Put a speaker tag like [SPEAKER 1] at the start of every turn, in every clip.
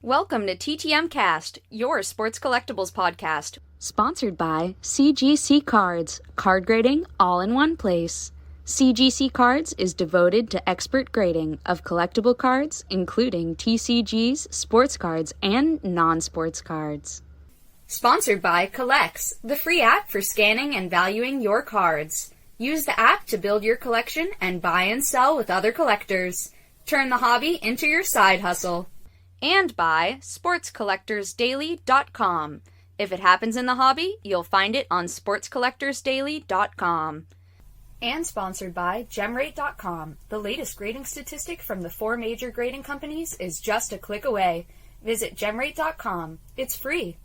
[SPEAKER 1] Welcome to TTM Cast, your sports collectibles podcast. Sponsored by CGC Cards, card grading all in one place. CGC Cards is devoted to expert grading of collectible cards, including TCGs, sports cards, and non-sports cards. Sponsored by Collects, the free app for scanning and valuing your cards. Use the app to build your collection and buy and sell with other collectors. Turn the hobby into your side hustle. And by sportscollectorsdaily.com. If it happens in the hobby, you'll find it on sportscollectorsdaily.com. And sponsored by gemrate.com. The latest grading statistic from the 4 major grading companies is just a click away. Visit gemrate.com. It's free.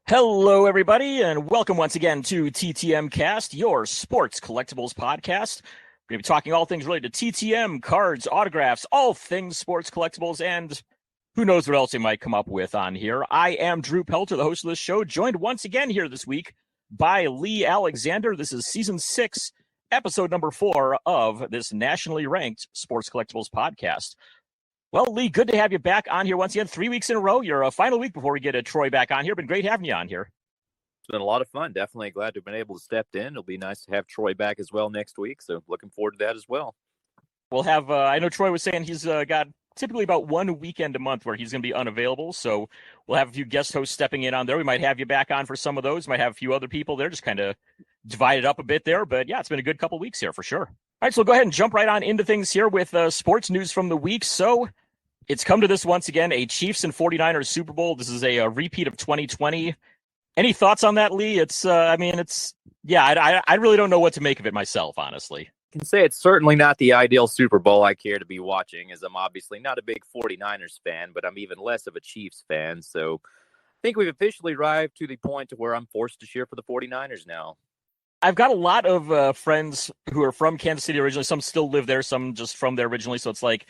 [SPEAKER 2] Hello, everybody, and welcome once again to TTM Cast, your sports collectibles podcast. We're going to be talking all things related to TTM, cards, autographs, all things sports collectibles, and who knows what else they might come up with on here. I am Drew Pelter, the host of this show, joined once again here this week by Lee Alexander. This is Season 6, Episode number 4 of this nationally ranked sports collectibles podcast. Well, Lee, good to have you back on here once again. 3 weeks in a row. Your final week before we get Troy back on here. Been great having you on here.
[SPEAKER 3] It's been a lot of fun. Definitely glad to have been able to step in. It'll be nice to have Troy back as well next week. So looking forward to that as well.
[SPEAKER 2] We'll have, I know Troy was saying he's got typically about one weekend a month where he's going to be unavailable. So we'll have a few guest hosts stepping in on there. We might have you back on for some of those. Might have a few other people there, just kind of divided up a bit there. But yeah, it's been a good couple weeks here for sure. All right, so we'll go ahead and jump right on into things here with sports news from the week. So it's come to this once again, a Chiefs and 49ers Super Bowl. This is a repeat of 2020. Any thoughts on that, Lee? I really don't know what to make of it myself, honestly.
[SPEAKER 3] I can say it's certainly not the ideal Super Bowl I care to be watching, as I'm obviously not a big 49ers fan, but I'm even less of a Chiefs fan. So I think we've officially arrived to the point to where I'm forced to cheer for the 49ers now.
[SPEAKER 2] I've got a lot of friends who are from Kansas City originally. Some still live there, some just from there originally. So it's like,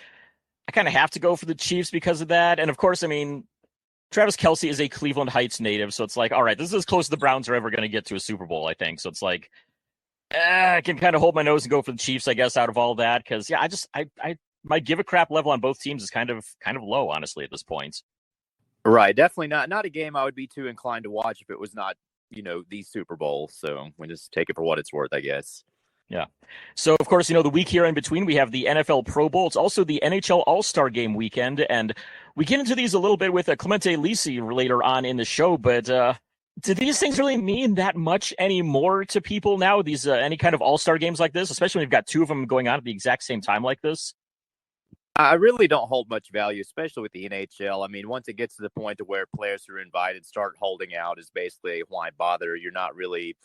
[SPEAKER 2] I kind of have to go for the Chiefs because of that. And of course, I mean, Travis Kelce is a Cleveland Heights native. So it's like, all right, this is as close as the Browns are ever going to get to a Super Bowl, I think. So it's like, I can kind of hold my nose and go for the Chiefs, I guess, out of all that. Because, yeah, I my give a crap level on both teams is kind of low, honestly, at this point.
[SPEAKER 3] Right. Definitely not a game I would be too inclined to watch if it was not, the Super Bowl. So we just take it for what it's worth, I guess.
[SPEAKER 2] Yeah. So, of course, the week here in between, we have the NFL Pro Bowl. It's also the NHL All-Star Game weekend. And we get into these a little bit with Clemente Lisi later on in the show. But do these things really mean that much anymore to people now? These any kind of All-Star games like this, especially when you've got two of them going on at the exact same time like this?
[SPEAKER 3] I really don't hold much value, especially with the NHL. I mean, once it gets to the point to where players who are invited start holding out is basically why bother. You're not really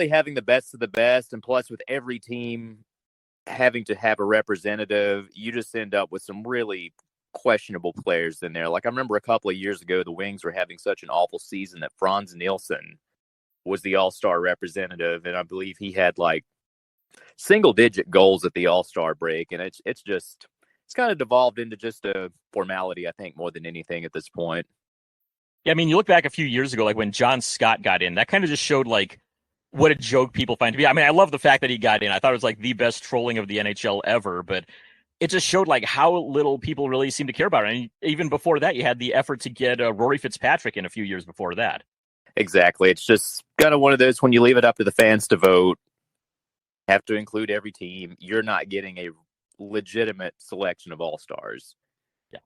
[SPEAKER 3] having the best of the best. And plus, with every team having to have a representative, you just end up with some really questionable players in there. Like, I remember a couple of years ago, the Wings were having such an awful season that Franz Nielsen was the All-Star representative. And I believe he had like single-digit goals at the All-Star break. And it's kind of devolved into just a formality, I think, more than anything at this point.
[SPEAKER 2] Yeah, I mean, you look back a few years ago, like when John Scott got in, that kind of just showed like what a joke people find to be. I mean, I love the fact that he got in. I thought it was like the best trolling of the NHL ever, but it just showed like how little people really seem to care about it. And even before that, you had the effort to get Rory Fitzpatrick in a few years before that.
[SPEAKER 3] Exactly. It's just kind of one of those, when you leave it up to the fans to vote, have to include every team, you're not getting a legitimate selection of all-stars.
[SPEAKER 2] Yeah.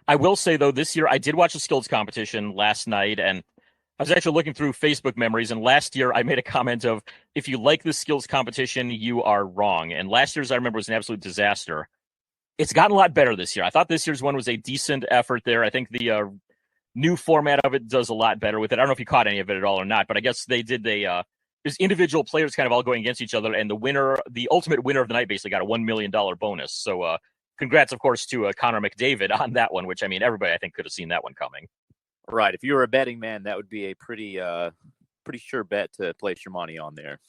[SPEAKER 2] I will say, though, this year I did watch a skills competition last night, and I was actually looking through Facebook memories, and last year I made a comment of, if you like the skills competition, you are wrong. And last year's, I remember, was an absolute disaster. It's gotten a lot better this year. I thought this year's one was a decent effort there. I think the new format of it does a lot better with it. I don't know if you caught any of it at all or not, but I guess they did there's individual players kind of all going against each other, and the ultimate winner of the night basically got a $1 million bonus. So congrats, of course, to Connor McDavid on that one, which, I mean, everybody, I think, could have seen that one coming.
[SPEAKER 3] Right. If you were a betting man, that would be a pretty sure bet to place your money on there.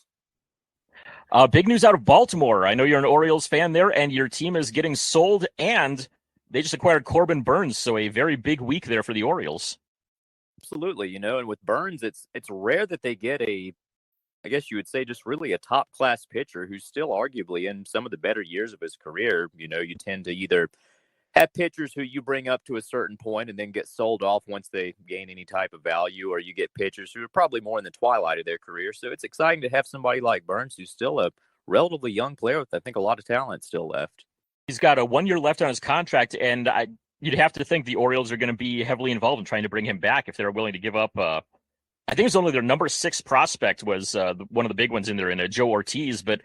[SPEAKER 2] Big news out of Baltimore. I know you're an Orioles fan there, and your team is getting sold, and they just acquired Corbin Burns, so a very big week there for the Orioles.
[SPEAKER 3] Absolutely, and with Burns, it's rare that they get a I guess you would say, just really a top class pitcher who's still arguably in some of the better years of his career. You know, you tend to either have pitchers who you bring up to a certain point and then get sold off once they gain any type of value, or you get pitchers who are probably more in the twilight of their career. So it's exciting to have somebody like Burns, who's still a relatively young player with, I think, a lot of talent still left.
[SPEAKER 2] He's got a 1 year left on his contract, and you'd have to think the Orioles are going to be heavily involved in trying to bring him back if they're willing to give up. I think it was only their number 6 prospect was one of the big ones in there in Joe Ortiz, but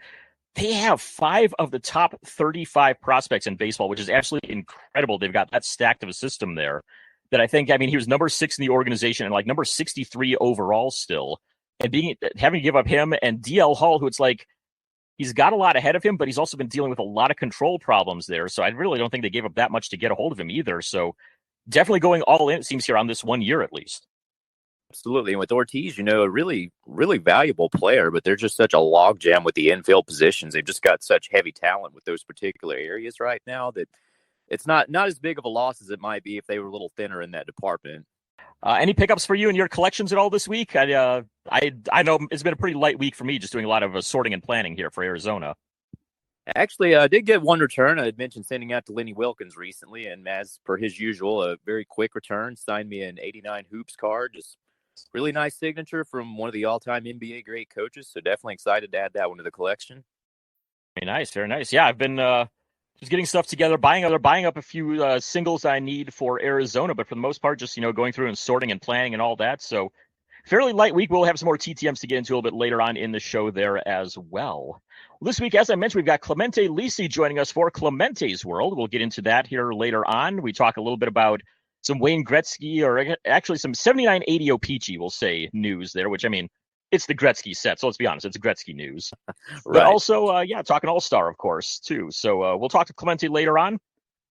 [SPEAKER 2] they have 5 of the top 35 prospects in baseball, which is absolutely incredible. They've got that stacked of a system there that I think, I mean, he was number 6 in the organization and like number 63 overall still. And having to give up him and DL Hall, who it's like, he's got a lot ahead of him, but he's also been dealing with a lot of control problems there. So I really don't think they gave up that much to get a hold of him either. So definitely going all in, it seems here on this 1 year at least.
[SPEAKER 3] Absolutely. And with Ortiz, you know, a really, really valuable player, but they're just such a logjam with the infield positions. They've just got such heavy talent with those particular areas right now that it's not as big of a loss as it might be if they were a little thinner in that department.
[SPEAKER 2] Any pickups for you in your collections at all this week? I know it's been a pretty light week for me, just doing a lot of sorting and planning here for Arizona.
[SPEAKER 3] Actually, I did get one return. I had mentioned sending out to Lenny Wilkins recently, and as per his usual, a very quick return, signed me an 89 Hoops card. Just really nice signature from one of the all-time NBA great coaches, so definitely excited to add that one to the collection.
[SPEAKER 2] Very nice, very nice. Yeah, I've been just getting stuff together, buying up a few singles I need for Arizona, but for the most part, just, you know, going through and sorting and planning and all that. So fairly light week. We'll have some more TTMs to get into a little bit later on in the show there as well. This week, as I mentioned, we've got Clemente Lisi joining us for Clemente's World. We'll get into that here later on. We talk a little bit about some Wayne Gretzky, or actually some 7980 O-pee-chee, we'll say, news there, which, I mean, it's the Gretzky set, so let's be honest, it's Gretzky news. Right. But also, talking All-Star, of course, too. So we'll talk to Clemente later on.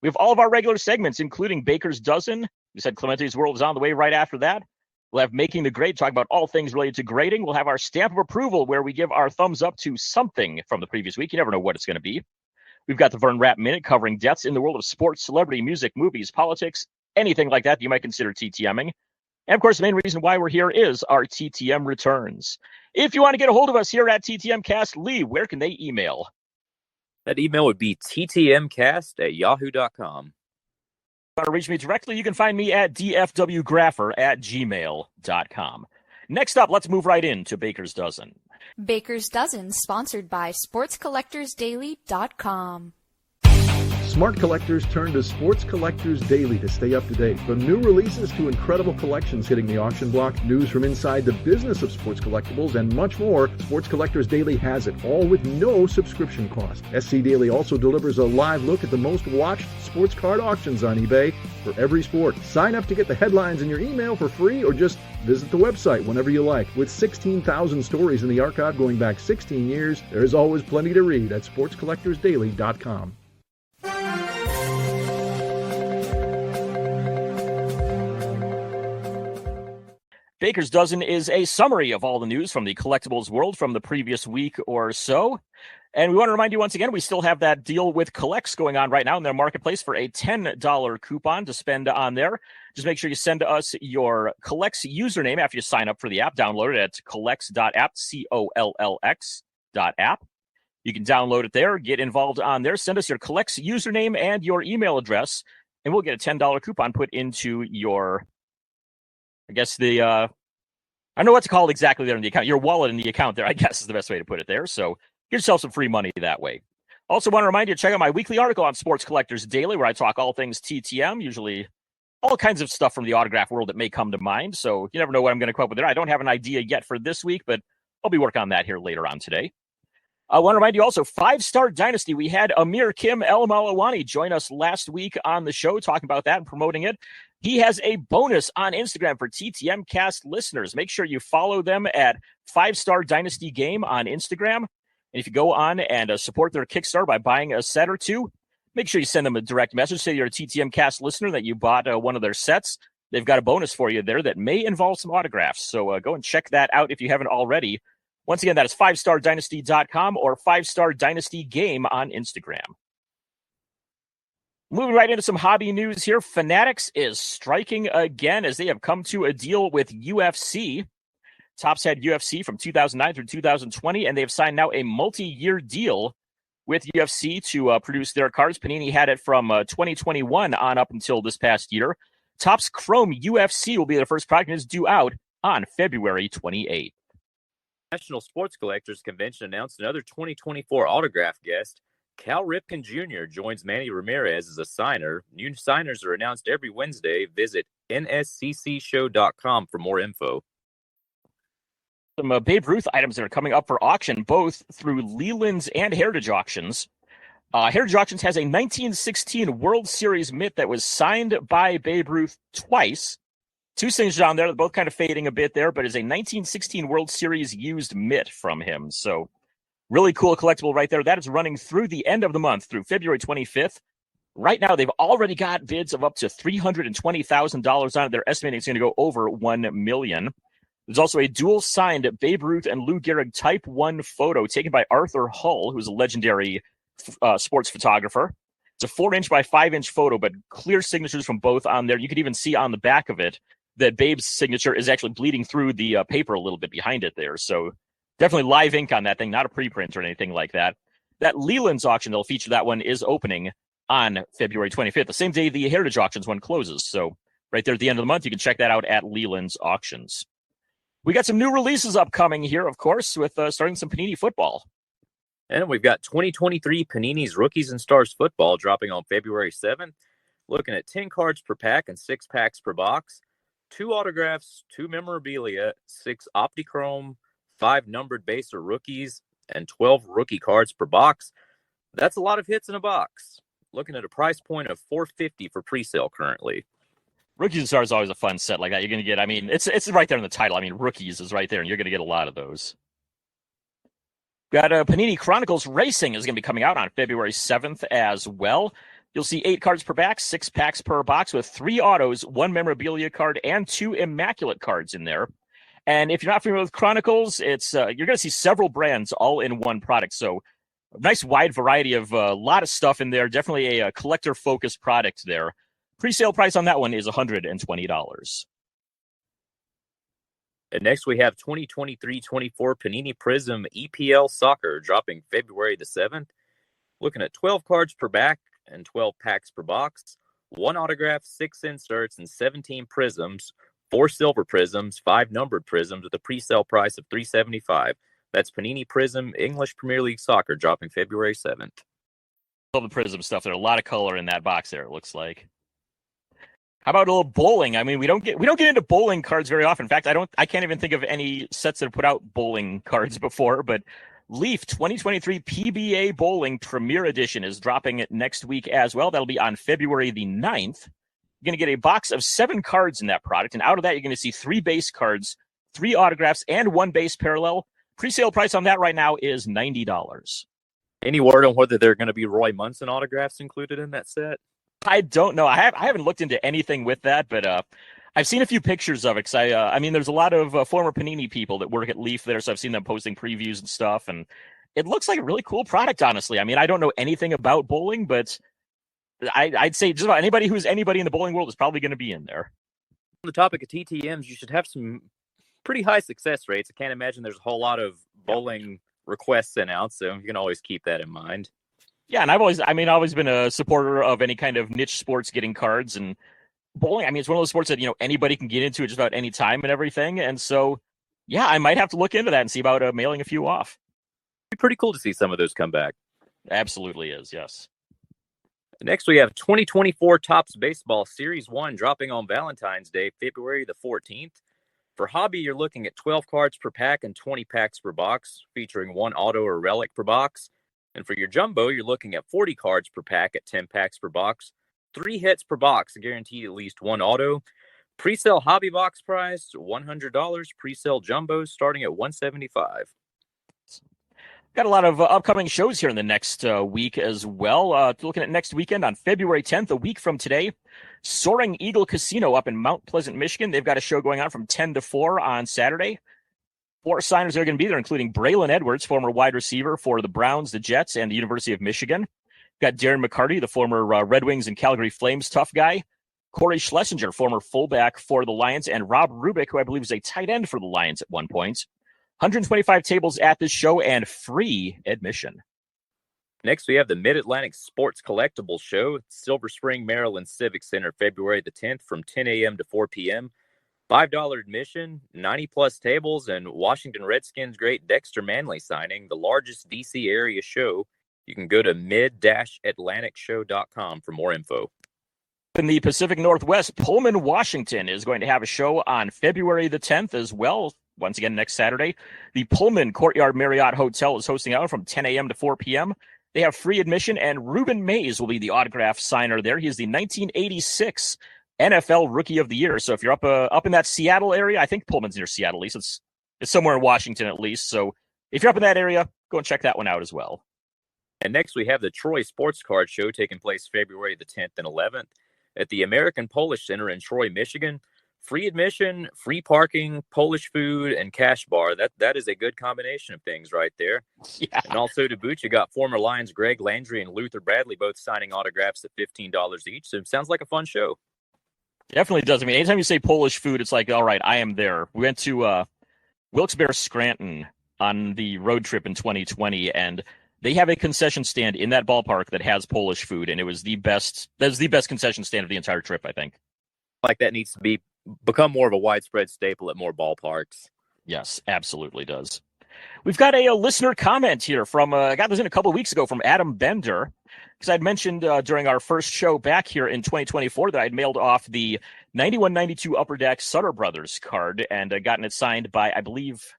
[SPEAKER 2] We have all of our regular segments, including Baker's Dozen. We said Clemente's World is on the way right after that. We'll have Making the Grade, talk about all things related to grading. We'll have our stamp of approval, where we give our thumbs up to something from the previous week. You never know what it's going to be. We've got the Vern Rapp Minute, covering deaths in the world of sports, celebrity, music, movies, politics, anything like that you might consider TTMing. And, of course, the main reason why we're here is our TTM returns. If you want to get a hold of us here at TTMcast, Lee, where can they email?
[SPEAKER 3] That email would be ttmcast@yahoo.com.
[SPEAKER 2] If you want to reach me directly, you can find me at dfwgrapher@gmail.com. Next up, let's move right into Baker's Dozen.
[SPEAKER 1] Baker's Dozen, sponsored by sportscollectorsdaily.com.
[SPEAKER 4] Smart collectors turn to Sports Collectors Daily to stay up to date. From new releases to incredible collections hitting the auction block, news from inside the business of sports collectibles, and much more, Sports Collectors Daily has it, all with no subscription cost. SC Daily also delivers a live look at the most watched sports card auctions on eBay for every sport. Sign up to get the headlines in your email for free, or just visit the website whenever you like. With 16,000 stories in the archive going back 16 years, there's always plenty to read at sportscollectorsdaily.com.
[SPEAKER 2] Baker's Dozen is a summary of all the news from the collectibles world from the previous week or so. And we want to remind you once again, we still have that deal with Collects going on right now in their marketplace for a $10 coupon to spend on there. Just make sure you send us your Collects username after you sign up for the app. Download it at collects.app, COLLX.app. You can download it there, get involved on there, send us your Collects username and your email address, and we'll get a $10 coupon put into your, I guess I don't know what to call it exactly there in the account. Your wallet in the account there, I guess, is the best way to put it there. So get yourself some free money that way. Also want to remind you to check out my weekly article on Sports Collectors Daily, where I talk all things TTM, usually all kinds of stuff from the autograph world that may come to mind. So you never know what I'm going to come up with there. I don't have an idea yet for this week, but I'll be working on that here later on today. I want to remind you also, 5-Star Dynasty. We had Amir Kim El Malawani join us last week on the show, talking about that and promoting it. He has a bonus on Instagram for TTMcast listeners. Make sure you follow them at 5-Star Dynasty Game on Instagram. And if you go on and support their Kickstarter by buying a set or two, make sure you send them a direct message. Say you're a TTMcast listener, that you bought one of their sets. They've got a bonus for you there that may involve some autographs. So go and check that out if you haven't already. Once again, that is 5stardynasty.com or 5-Star Dynasty Game on Instagram. Moving right into some hobby news here. Fanatics is striking again as they have come to a deal with UFC. Topps had UFC from 2009 through 2020, and they've signed now a multi-year deal with UFC to produce their cards. Panini had it from 2021 on up until this past year. Topps Chrome UFC will be their first product and is due out on February 28th.
[SPEAKER 3] National Sports Collectors Convention announced another 2024 autograph guest. Cal Ripken Jr. joins Manny Ramirez as a signer. New signers are announced every Wednesday. Visit nsccshow.com for more info.
[SPEAKER 2] Some Babe Ruth items that are coming up for auction, both through Leland's and Heritage Auctions. Heritage Auctions has a 1916 World Series mitt that was signed by Babe Ruth twice. Two signatures on there, both kind of fading a bit there, but is a 1916 World Series used mitt from him. So really cool collectible right there. That is running through the end of the month, through February 25th. Right now, they've already got bids of up to $320,000 on it. They're estimating it's going to go over $1 million. There's also a dual-signed Babe Ruth and Lou Gehrig Type 1 photo taken by Arthur Hull, who's a legendary sports photographer. It's a 4-inch by 5-inch photo, but clear signatures from both on there. You could even see on the back of it that Babe's signature is actually bleeding through the paper a little bit behind it there. So definitely live ink on that thing, not a preprint or anything like that. That Leland's auction that'll feature that one is opening on February 25th, the same day the Heritage Auctions one closes. So right there at the end of the month, you can check that out at Leland's Auctions. We got some new releases upcoming here, of course, with starting some Panini football.
[SPEAKER 3] And we've got 2023 Panini's Rookies and Stars football dropping on February 7th. Looking at 10 cards per pack and 6 packs per box. 2 autographs, 2 memorabilia, 6 Optichrome, 5 numbered base or rookies, and 12 rookie cards per box. That's a lot of hits in a box. Looking at a price point of $450 for pre-sale currently.
[SPEAKER 2] Rookies and Stars is always a fun set like that. You're going to get, I mean, it's right there in the title. I mean, Rookies is right there, and you're going to get a lot of those. Got Panini Chronicles Racing is going to be coming out on February 7th as well. You'll see 8 cards per back, 6 packs per box with 3 autos, 1 memorabilia card, and 2 immaculate cards in there. And if you're not familiar with Chronicles, it's you're going to see several brands all in one product. So a nice wide variety of a lot of stuff in there. Definitely a collector-focused product there. Pre-sale price on that one is $120.
[SPEAKER 3] And next we have 2023-24 Panini Prism EPL Soccer dropping February the 7th. Looking at 12 cards per back and 12 packs per box, 1 autograph, 6 inserts, and 17 prisms, 4 silver prisms, 5 numbered prisms with a pre-sale price of $375. That's Panini Prism English Premier League Soccer dropping February 7th.
[SPEAKER 2] All the prism stuff. There's a lot of color in that box there, it looks like. How about a little bowling? I mean, we don't get into bowling cards very often. In fact, I can't even think of any sets that have put out bowling cards before, but Leaf 2023 PBA Bowling Premier Edition is dropping it next week as well. That'll be on February the 9th. You're going to get a box of 7 cards in that product, and out of that, you're going to see 3 base cards, 3 autographs, and 1 base parallel. Pre-sale price on that right now is $90.
[SPEAKER 3] Any word on whether there are going to be Roy Munson autographs included in that set?
[SPEAKER 2] I don't know. I haven't looked into anything with that, but I've seen a few pictures of it. Cause I mean, there's a lot of former Panini people that work at Leaf there, so I've seen them posting previews and stuff, and it looks like a really cool product, honestly. I mean, I don't know anything about bowling, but I'd say just about anybody who's anybody in the bowling world is probably going to be in there.
[SPEAKER 3] On the topic of TTMs, you should have some pretty high success rates. I can't imagine there's a whole lot of bowling requests sent out, so you can always keep that in mind.
[SPEAKER 2] Yeah, and I've always been a supporter of any kind of niche sports getting cards, and bowling, I mean, it's one of those sports that, anybody can get into at just about any time and everything. And so, yeah, I might have to look into that and see about mailing a few off.
[SPEAKER 3] It'd be pretty cool to see some of those come back.
[SPEAKER 2] Absolutely is, yes.
[SPEAKER 3] Next, we have 2024 Topps Baseball Series 1 dropping on Valentine's Day, February the 14th. For hobby, you're looking at 12 cards per pack and 20 packs per box, featuring 1 auto or relic per box. And for your jumbo, you're looking at 40 cards per pack at 10 packs per box, 3 hits per box, guaranteed at least 1 auto. Pre-sale hobby box price, $100. Pre-sale jumbos starting at $175.
[SPEAKER 2] Got a lot of upcoming shows here in the next week as well. Looking at next weekend on February 10th, a week from today, Soaring Eagle Casino up in Mount Pleasant, Michigan. They've got a show going on from 10 to 4 on Saturday. 4 signers are going to be there, including Braylon Edwards, former wide receiver for the Browns, the Jets, and the University of Michigan. Got Darren McCarty, the former Red Wings and Calgary Flames tough guy. Corey Schlesinger, former fullback for the Lions, and Rob Rubik, who I believe is a tight end for the Lions at one point. 125 tables at this show and free admission.
[SPEAKER 3] Next, we have the Mid-Atlantic Sports Collectibles Show, Silver Spring, Maryland Civic Center, February the 10th from 10 a.m. to 4 p.m. $5 admission, 90-plus tables, and Washington Redskins great Dexter Manley signing, the largest D.C. area show. You can go to mid-atlanticshow.com for more info.
[SPEAKER 2] In the Pacific Northwest, Pullman, Washington is going to have a show on February the 10th as well. Once again, next Saturday. The Pullman Courtyard Marriott Hotel is hosting out from 10 a.m. to 4 p.m. They have free admission, and Ruben Mays will be the autograph signer there. He is the 1986 NFL Rookie of the Year. So if you're up in that Seattle area, I think Pullman's near Seattle, at least. It's somewhere in Washington, at least. So if you're up in that area, go and check that one out as well.
[SPEAKER 3] And next we have the Troy Sports Card Show taking place February the 10th and 11th at the American Polish Center in Troy, Michigan. Free admission, free parking, Polish food, and cash bar. That is a good combination of things right there.
[SPEAKER 2] Yeah.
[SPEAKER 3] And also to boot, you got former Lions Greg Landry and Luther Bradley both signing autographs at $15 each. So it sounds like a fun show.
[SPEAKER 2] Definitely does. I mean, anytime you say Polish food, it's like, all right, I am there. We went to Wilkes-Barre Scranton on the road trip in 2020, and they have a concession stand in that ballpark that has Polish food, and it was the best. That was the best concession stand of the entire trip, I think.
[SPEAKER 3] Like that needs to become more of a widespread staple at more ballparks.
[SPEAKER 2] Yes, absolutely does. We've got a listener comment here from, I got this in a couple of weeks ago from Adam Bender, because I'd mentioned during our first show back here in 2024 that I'd mailed off the 91-92 Upper Deck Sutter Brothers card and gotten it signed by, I believe,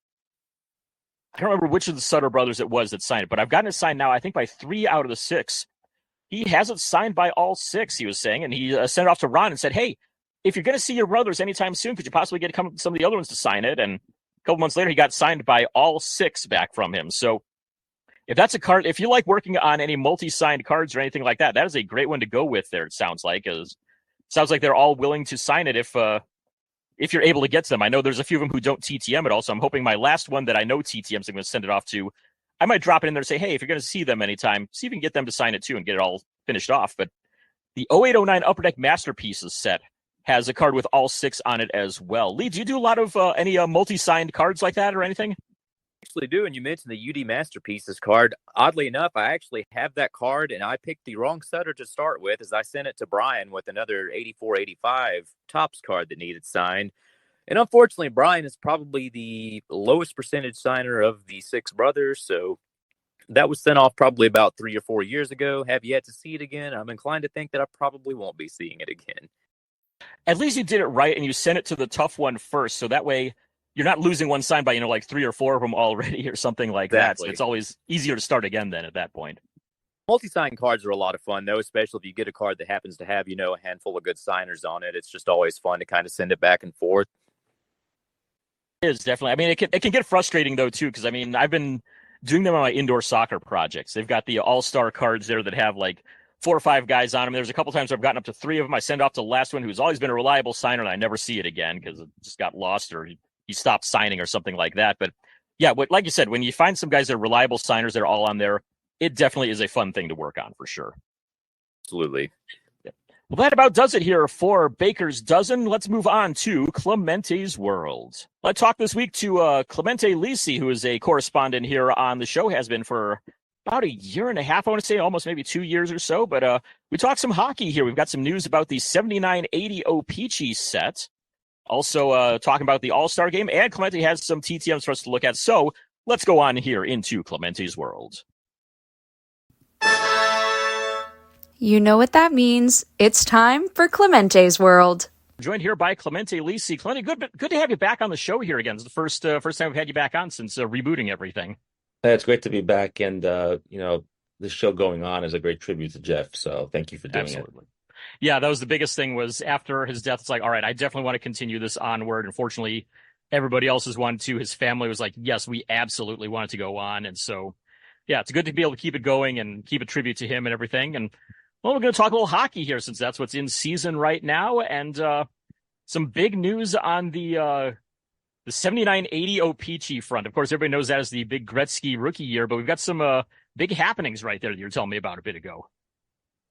[SPEAKER 2] I don't remember which of the Sutter Brothers it was that signed it, but I've gotten it signed now, I think, by 3 out of the 6. He has it signed by all 6, he was saying, and he sent it off to Ron and said, hey, if you're going to see your brothers anytime soon, could you possibly get some of the other ones to sign it? And a couple months later, he got signed by all 6 back from him. So if that's a card, if you like working on any multi-signed cards or anything like that, that is a great one to go with there, it sounds like. It sounds like they're all willing to sign it if you're able to get to them. I know there's a few of them who don't TTM it all, so I'm hoping my last one that I know TTMs, I'm going to send it off to, I might drop it in there and say, hey, if you're going to see them anytime, see if you can get them to sign it too and get it all finished off. But the 0809 Upper Deck Masterpieces set has a card with all 6 on it as well. Lee, do you do a lot of any multi-signed cards like that or anything?
[SPEAKER 3] Actually do, and you mentioned the UD Masterpieces card. Oddly enough, I actually have that card, and I picked the wrong Sutter to start with as I sent it to Brian with another 84-85 Topps card that needed signed. And unfortunately, Brian is probably the lowest percentage signer of the 6 brothers, so that was sent off probably about 3 or 4 years ago. Have yet to see it again. I'm inclined to think that I probably won't be seeing it again.
[SPEAKER 2] At least you did it right, and you sent it to the tough one first, so that way you're not losing one signed by, like 3 or 4 of them already or something like that. So it's always easier to start again then at that point.
[SPEAKER 3] Multi-sign cards are a lot of fun, though, especially if you get a card that happens to have, a handful of good signers on it. It's just always fun to kind of send it back and forth.
[SPEAKER 2] It is definitely. I mean, it can get frustrating, though, too, because, I mean, I've been doing them on my indoor soccer projects. They've got the all-star cards there that have, like, 4 or 5 guys on them. There's a couple times I've gotten up to 3 of them. I send off to the last one who's always been a reliable signer, and I never see it again because it just got lost or he stopped signing or something like that. But yeah, like you said, when you find some guys that are reliable signers that are all on there, it definitely is a fun thing to work on for sure.
[SPEAKER 3] Absolutely.
[SPEAKER 2] Yeah. Well, that about does it here for Baker's Dozen. Let's move on to Clemente's World. Let's talk this week to Clemente Lisi, who is a correspondent here on the show, has been for about 1.5 years, I want to say, almost maybe 2 years or so. But we talked some hockey here. We've got some news about the 79-80 O-pee-chee set. Also talking about the All-Star game. And Clemente has some TTMs for us to look at. So let's go on here into Clemente's World.
[SPEAKER 1] You know what that means. It's time for Clemente's World.
[SPEAKER 2] Joined here by Clemente Lisi. Clemente, good to have you back on the show here again. It's the first time we've had you back on since rebooting everything.
[SPEAKER 5] It's great to be back, and this show going on is a great tribute to Jeff. So thank you for doing it.
[SPEAKER 2] Yeah, that was the biggest thing. Was after his death, it's like, all right, I definitely want to continue this onward. Unfortunately, everybody else has wanted to. His family was like, yes, we absolutely want it to go on, and so yeah, it's good to be able to keep it going and keep a tribute to him and everything. And well, we're going to talk a little hockey here since that's what's in season right now, and some big news on the 79-80 O-pee-chee front. Of course, everybody knows that as the big Gretzky rookie year, but we've got some big happenings right there that you were telling me about a bit ago.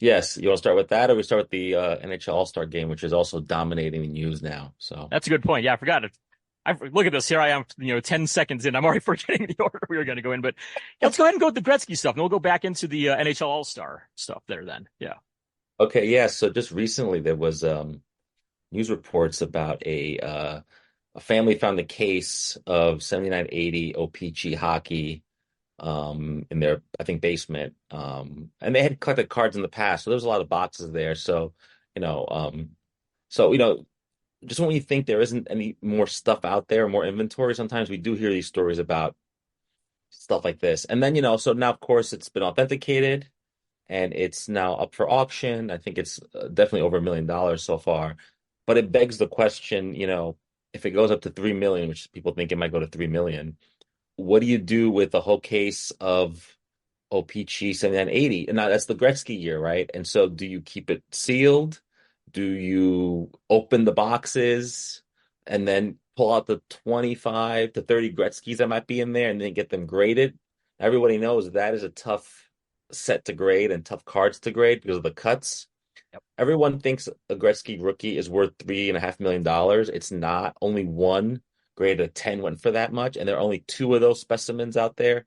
[SPEAKER 5] Yes, you want to start with that, or we start with the NHL All-Star Game, which is also dominating the news now. So
[SPEAKER 2] That's a good point. Yeah, I forgot it. Look at this. Here I am, 10 seconds in. I'm already forgetting the order we were going to go in. But yeah, let's go ahead and go with the Gretzky stuff, and we'll go back into the NHL All-Star stuff there then. Yeah.
[SPEAKER 5] okay, yeah. So just recently there was news reports about a family found a case of 7980 O-pee-chee hockey in their, I think, basement. And they had collected cards in the past, so there's a lot of boxes there. So, you know, so you know, just when you think there isn't any more stuff out there, more inventory, sometimes we do hear these stories about stuff like this. And then, so now of course it's been authenticated and it's now up for auction. I think it's definitely over $1 million so far. But it begs the question, if it goes up to 3 million, which people think it might go to 3 million, what do you do with the whole case of O-pee-chee 7980? And now that's the Gretzky year, right? And so do you keep it sealed? Do you open the boxes and then pull out the 25 to 30 Gretzkys that might be in there and then get them graded? Everybody knows that is a tough set to grade and tough cards to grade because of the cuts.
[SPEAKER 2] Yep.
[SPEAKER 5] Everyone thinks a Gretzky rookie is worth $3.5 million. It's not. Only one graded a 10 went for that much, and there are only two of those specimens out there.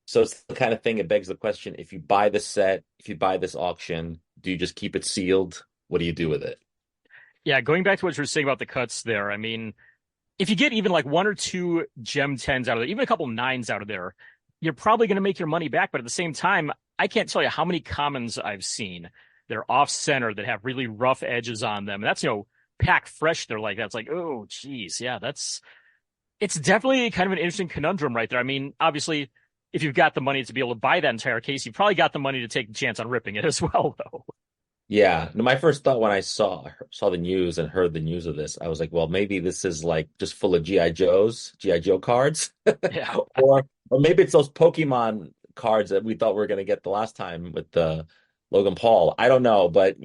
[SPEAKER 5] So it's the kind of thing, it begs the question, if you buy this set, if you buy this auction, do you just keep it sealed? What do you do with it?
[SPEAKER 2] Yeah, going back to what you were saying about the cuts there, I mean, if you get even like one or two gem 10s out of there, even a couple 9s out of there, you're probably going to make your money back. But at the same time, I can't tell you how many commons I've seen that are off center that have really rough edges on them. And that's, packed fresh. They're like, that's like, oh, geez. Yeah, it's definitely kind of an interesting conundrum right there. I mean, obviously, if you've got the money to be able to buy that entire case, you've probably got the money to take the chance on ripping it as well, though.
[SPEAKER 5] Yeah. No, my first thought when I saw the news and heard the news of this, I was like, well, maybe this is like just full of GI Joe cards.
[SPEAKER 2] Yeah.
[SPEAKER 5] or maybe it's those Pokemon cards that we thought we were going to get the last time with the Logan Paul. I don't know, but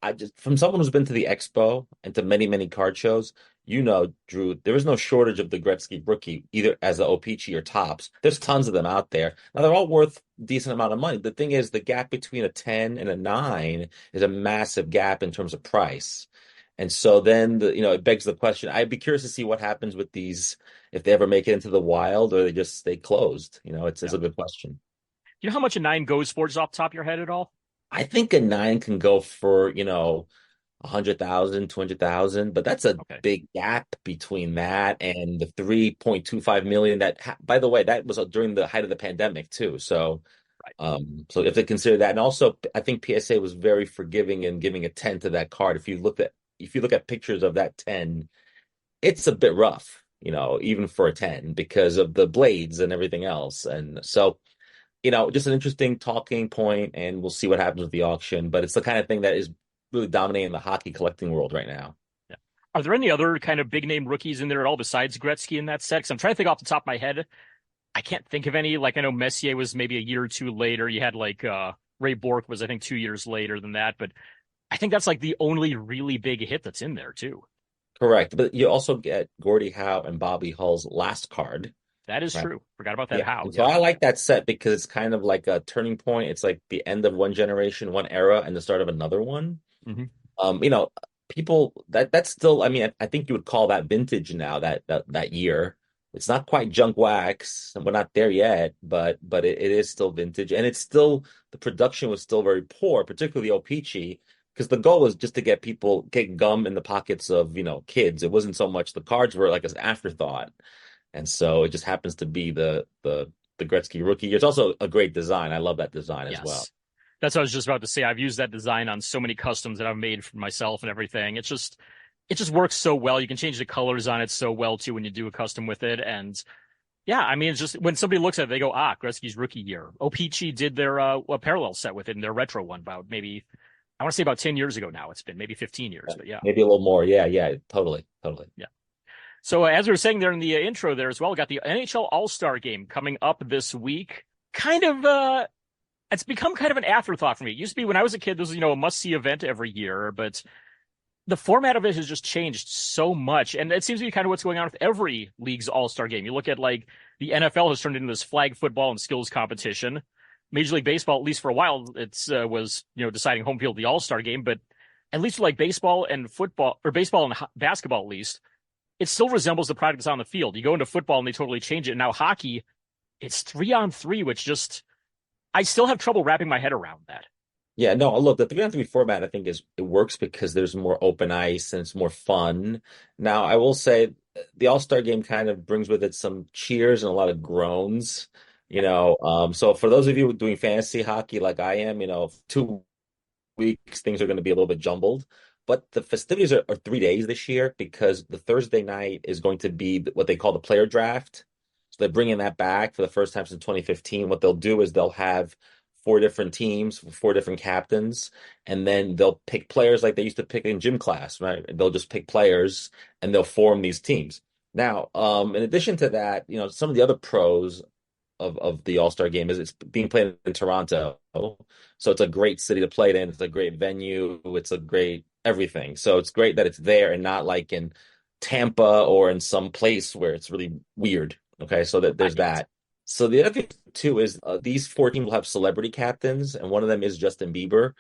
[SPEAKER 5] I just, from someone who's been to the expo and to many, many card shows, Drew, there is no shortage of the Gretzky rookie, either as the O-pee-chee or tops. There's tons of them out there. Now they're all worth a decent amount of money. The thing is, the gap between a 10 and a 9 is a massive gap in terms of price. And so then it begs the question. I'd be curious to see what happens with these, if they ever make it into the wild or they just stay closed. It's a good question.
[SPEAKER 2] Do you know how much a 9 goes for, just off the top of your head at all?
[SPEAKER 5] I think a 9 can go for, 100,000, 200,000, but that's a big gap between that and the 3.25 million by the way, that was during the height of the pandemic too. So,
[SPEAKER 2] right.
[SPEAKER 5] So if they consider that, and also I think PSA was very forgiving in giving a 10 to that card. If you look at pictures of that 10, it's a bit rough, even for a 10 because of the blades and everything else. And so, just an interesting talking point, and we'll see what happens with the auction. But it's the kind of thing that is really dominating the hockey collecting world right now.
[SPEAKER 2] Yeah. Are there any other kind of big name rookies in there at all besides Gretzky in that set? 'Cause I'm trying to think off the top of my head. I can't think of any. Like, I know Messier was maybe a year or two later. You had like Ray Bourque was, I think, 2 years later than that. But I think that's like the only really big hit that's in there too.
[SPEAKER 5] Correct. But you also get Gordie Howe and Bobby Hull's last card.
[SPEAKER 2] That is true. Forgot about that. Howe.
[SPEAKER 5] So I like that set because it's kind of like a turning point. It's like the end of one generation, one era, and the start of another one.
[SPEAKER 2] Mm-hmm.
[SPEAKER 5] People that's still, I mean, I think you would call that vintage now, that year. It's not quite junk wax. We're not there yet, but it is still vintage. And it's still, the production was still very poor, particularly O-pee-chee, because the goal was just to get gum in the pockets of, kids. It wasn't so much, the cards were like an afterthought. And so it just happens to be the Gretzky rookie. It's also a great design. I love that design as well.
[SPEAKER 2] That's what I was just about to say. I've used that design on so many customs that I've made for myself and everything. It just works so well. You can change the colors on it so well too when you do a custom with it. And yeah, I mean, it's just when somebody looks at it, they go, Gretzky's rookie year. O-pee-chee did their a parallel set with it in their retro one about maybe, I want to say about 10 years ago now. It's been maybe 15 years, but yeah.
[SPEAKER 5] Maybe a little more. Yeah, totally.
[SPEAKER 2] Yeah. So as we were saying there in the intro there as well, we got the NHL All-Star Game coming up this week. Kind of, it's become kind of an afterthought for me. It used to be when I was a kid, this was, a must-see event every year, but the format of it has just changed so much. And it seems to be kind of what's going on with every league's All-Star Game. You look at like the NFL has turned into this flag football and skills competition. Major League Baseball, at least for a while, it's was deciding home field the All-Star game, but at least for like baseball and football, or baseball and basketball, at least it still resembles the product that's on the field. You go into football and they totally change it. And now hockey, it's 3-on-3, which just I still have trouble wrapping my head around that.
[SPEAKER 5] Yeah, no, look, the 3-on-3 format I think it works because there's more open ice and it's more fun. Now, I will say the All-Star game kind of brings with it some cheers and a lot of groans, So for those of you doing fantasy hockey like I am, 2 weeks things are going to be a little bit jumbled. But the festivities are 3 days this year because the Thursday night is going to be what they call the player draft. So they're bringing that back for the first time since 2015. What they'll do is they'll have 4 different teams, 4 different captains, and then they'll pick players like they used to pick in gym class, right? They'll just pick players and they'll form these teams. Now, in addition to that, some of the other pros of the All-Star game is it's being played in Toronto. So it's a great city to play it in. It's a great venue. It's a great everything. So it's great that it's there and not like in Tampa or in some place where it's really weird. Okay, so that there's that. So the other thing too is these 4 teams will have celebrity captains, and one of them is Justin Bieber.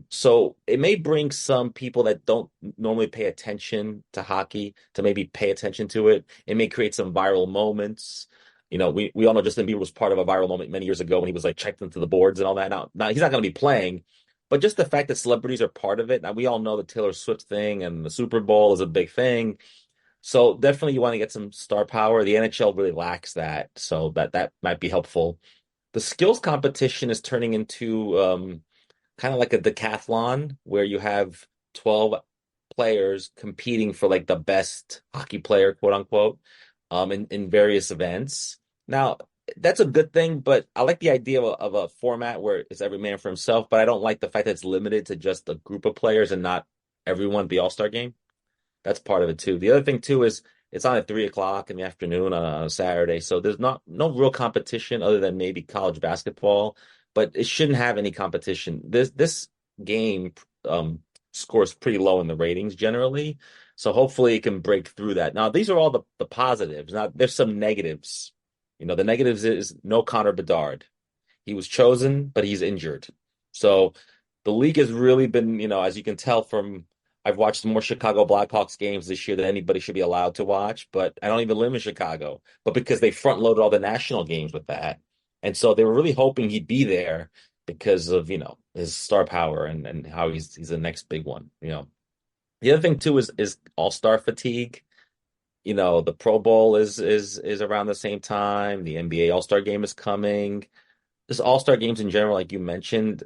[SPEAKER 5] So it may bring some people that don't normally pay attention to hockey to maybe pay attention to it. It may create some viral moments. We all know Justin Bieber was part of a viral moment many years ago when he was like checked into the boards and all that. Now he's not going to be playing, but just the fact that celebrities are part of it. Now we all know the Taylor Swift thing and the Super Bowl is a big thing. So definitely you want to get some star power. The NHL really lacks that, so that might be helpful. The skills competition is turning into kind of like a decathlon where you have 12 players competing for like the best hockey player, quote unquote, in various events. Now, that's a good thing, but I like the idea of a format where it's every man for himself, but I don't like the fact that it's limited to just a group of players and not everyone at the All-Star game. That's part of it too. The other thing too is it's on at 3 o'clock in the afternoon on a Saturday, so there's no real competition other than maybe college basketball, but it shouldn't have any competition. This game scores pretty low in the ratings generally, so hopefully it can break through that. Now these are all the positives. Now there's some negatives. The negatives is no Connor Bedard. He was chosen, but he's injured. So the league has really been, as you can tell from I've watched more Chicago Blackhawks games this year than anybody should be allowed to watch, but I don't even live in Chicago. But because they front loaded all the national games with that. And so they were really hoping he'd be there because of, his star power and how he's the next big one, The other thing too is all-star fatigue. The Pro Bowl is around the same time. The NBA All-Star game is coming. Just All-Star games in general, like you mentioned,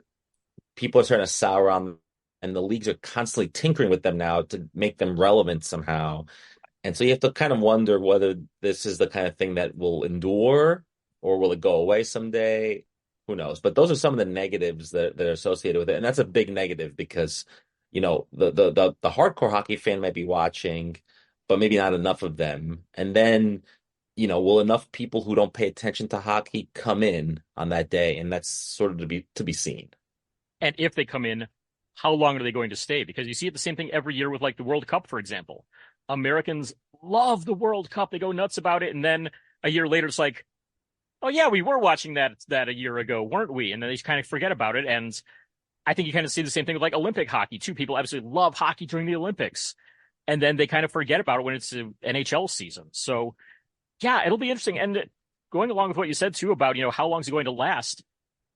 [SPEAKER 5] people are starting to sour on, and the leagues are constantly tinkering with them now to make them relevant somehow. And so you have to kind of wonder whether this is the kind of thing that will endure or will it go away someday? Who knows? But those are some of the negatives that are associated with it. And that's a big negative because, the hardcore hockey fan might be watching, but maybe not enough of them. And then, will enough people who don't pay attention to hockey come in on that day? And that's sort of to be seen.
[SPEAKER 2] And if they come in, how long are they going to stay? Because you see it the same thing every year with like the World Cup, for example. Americans love the World Cup. They go nuts about it. And then a year later, it's like, oh yeah, we were watching that a year ago, weren't we? And then they just kind of forget about it. And I think you kind of see the same thing with like Olympic hockey too. People absolutely love hockey during the Olympics. And then they kind of forget about it when it's the NHL season. So yeah, it'll be interesting. And going along with what you said too about, how long is it going to last?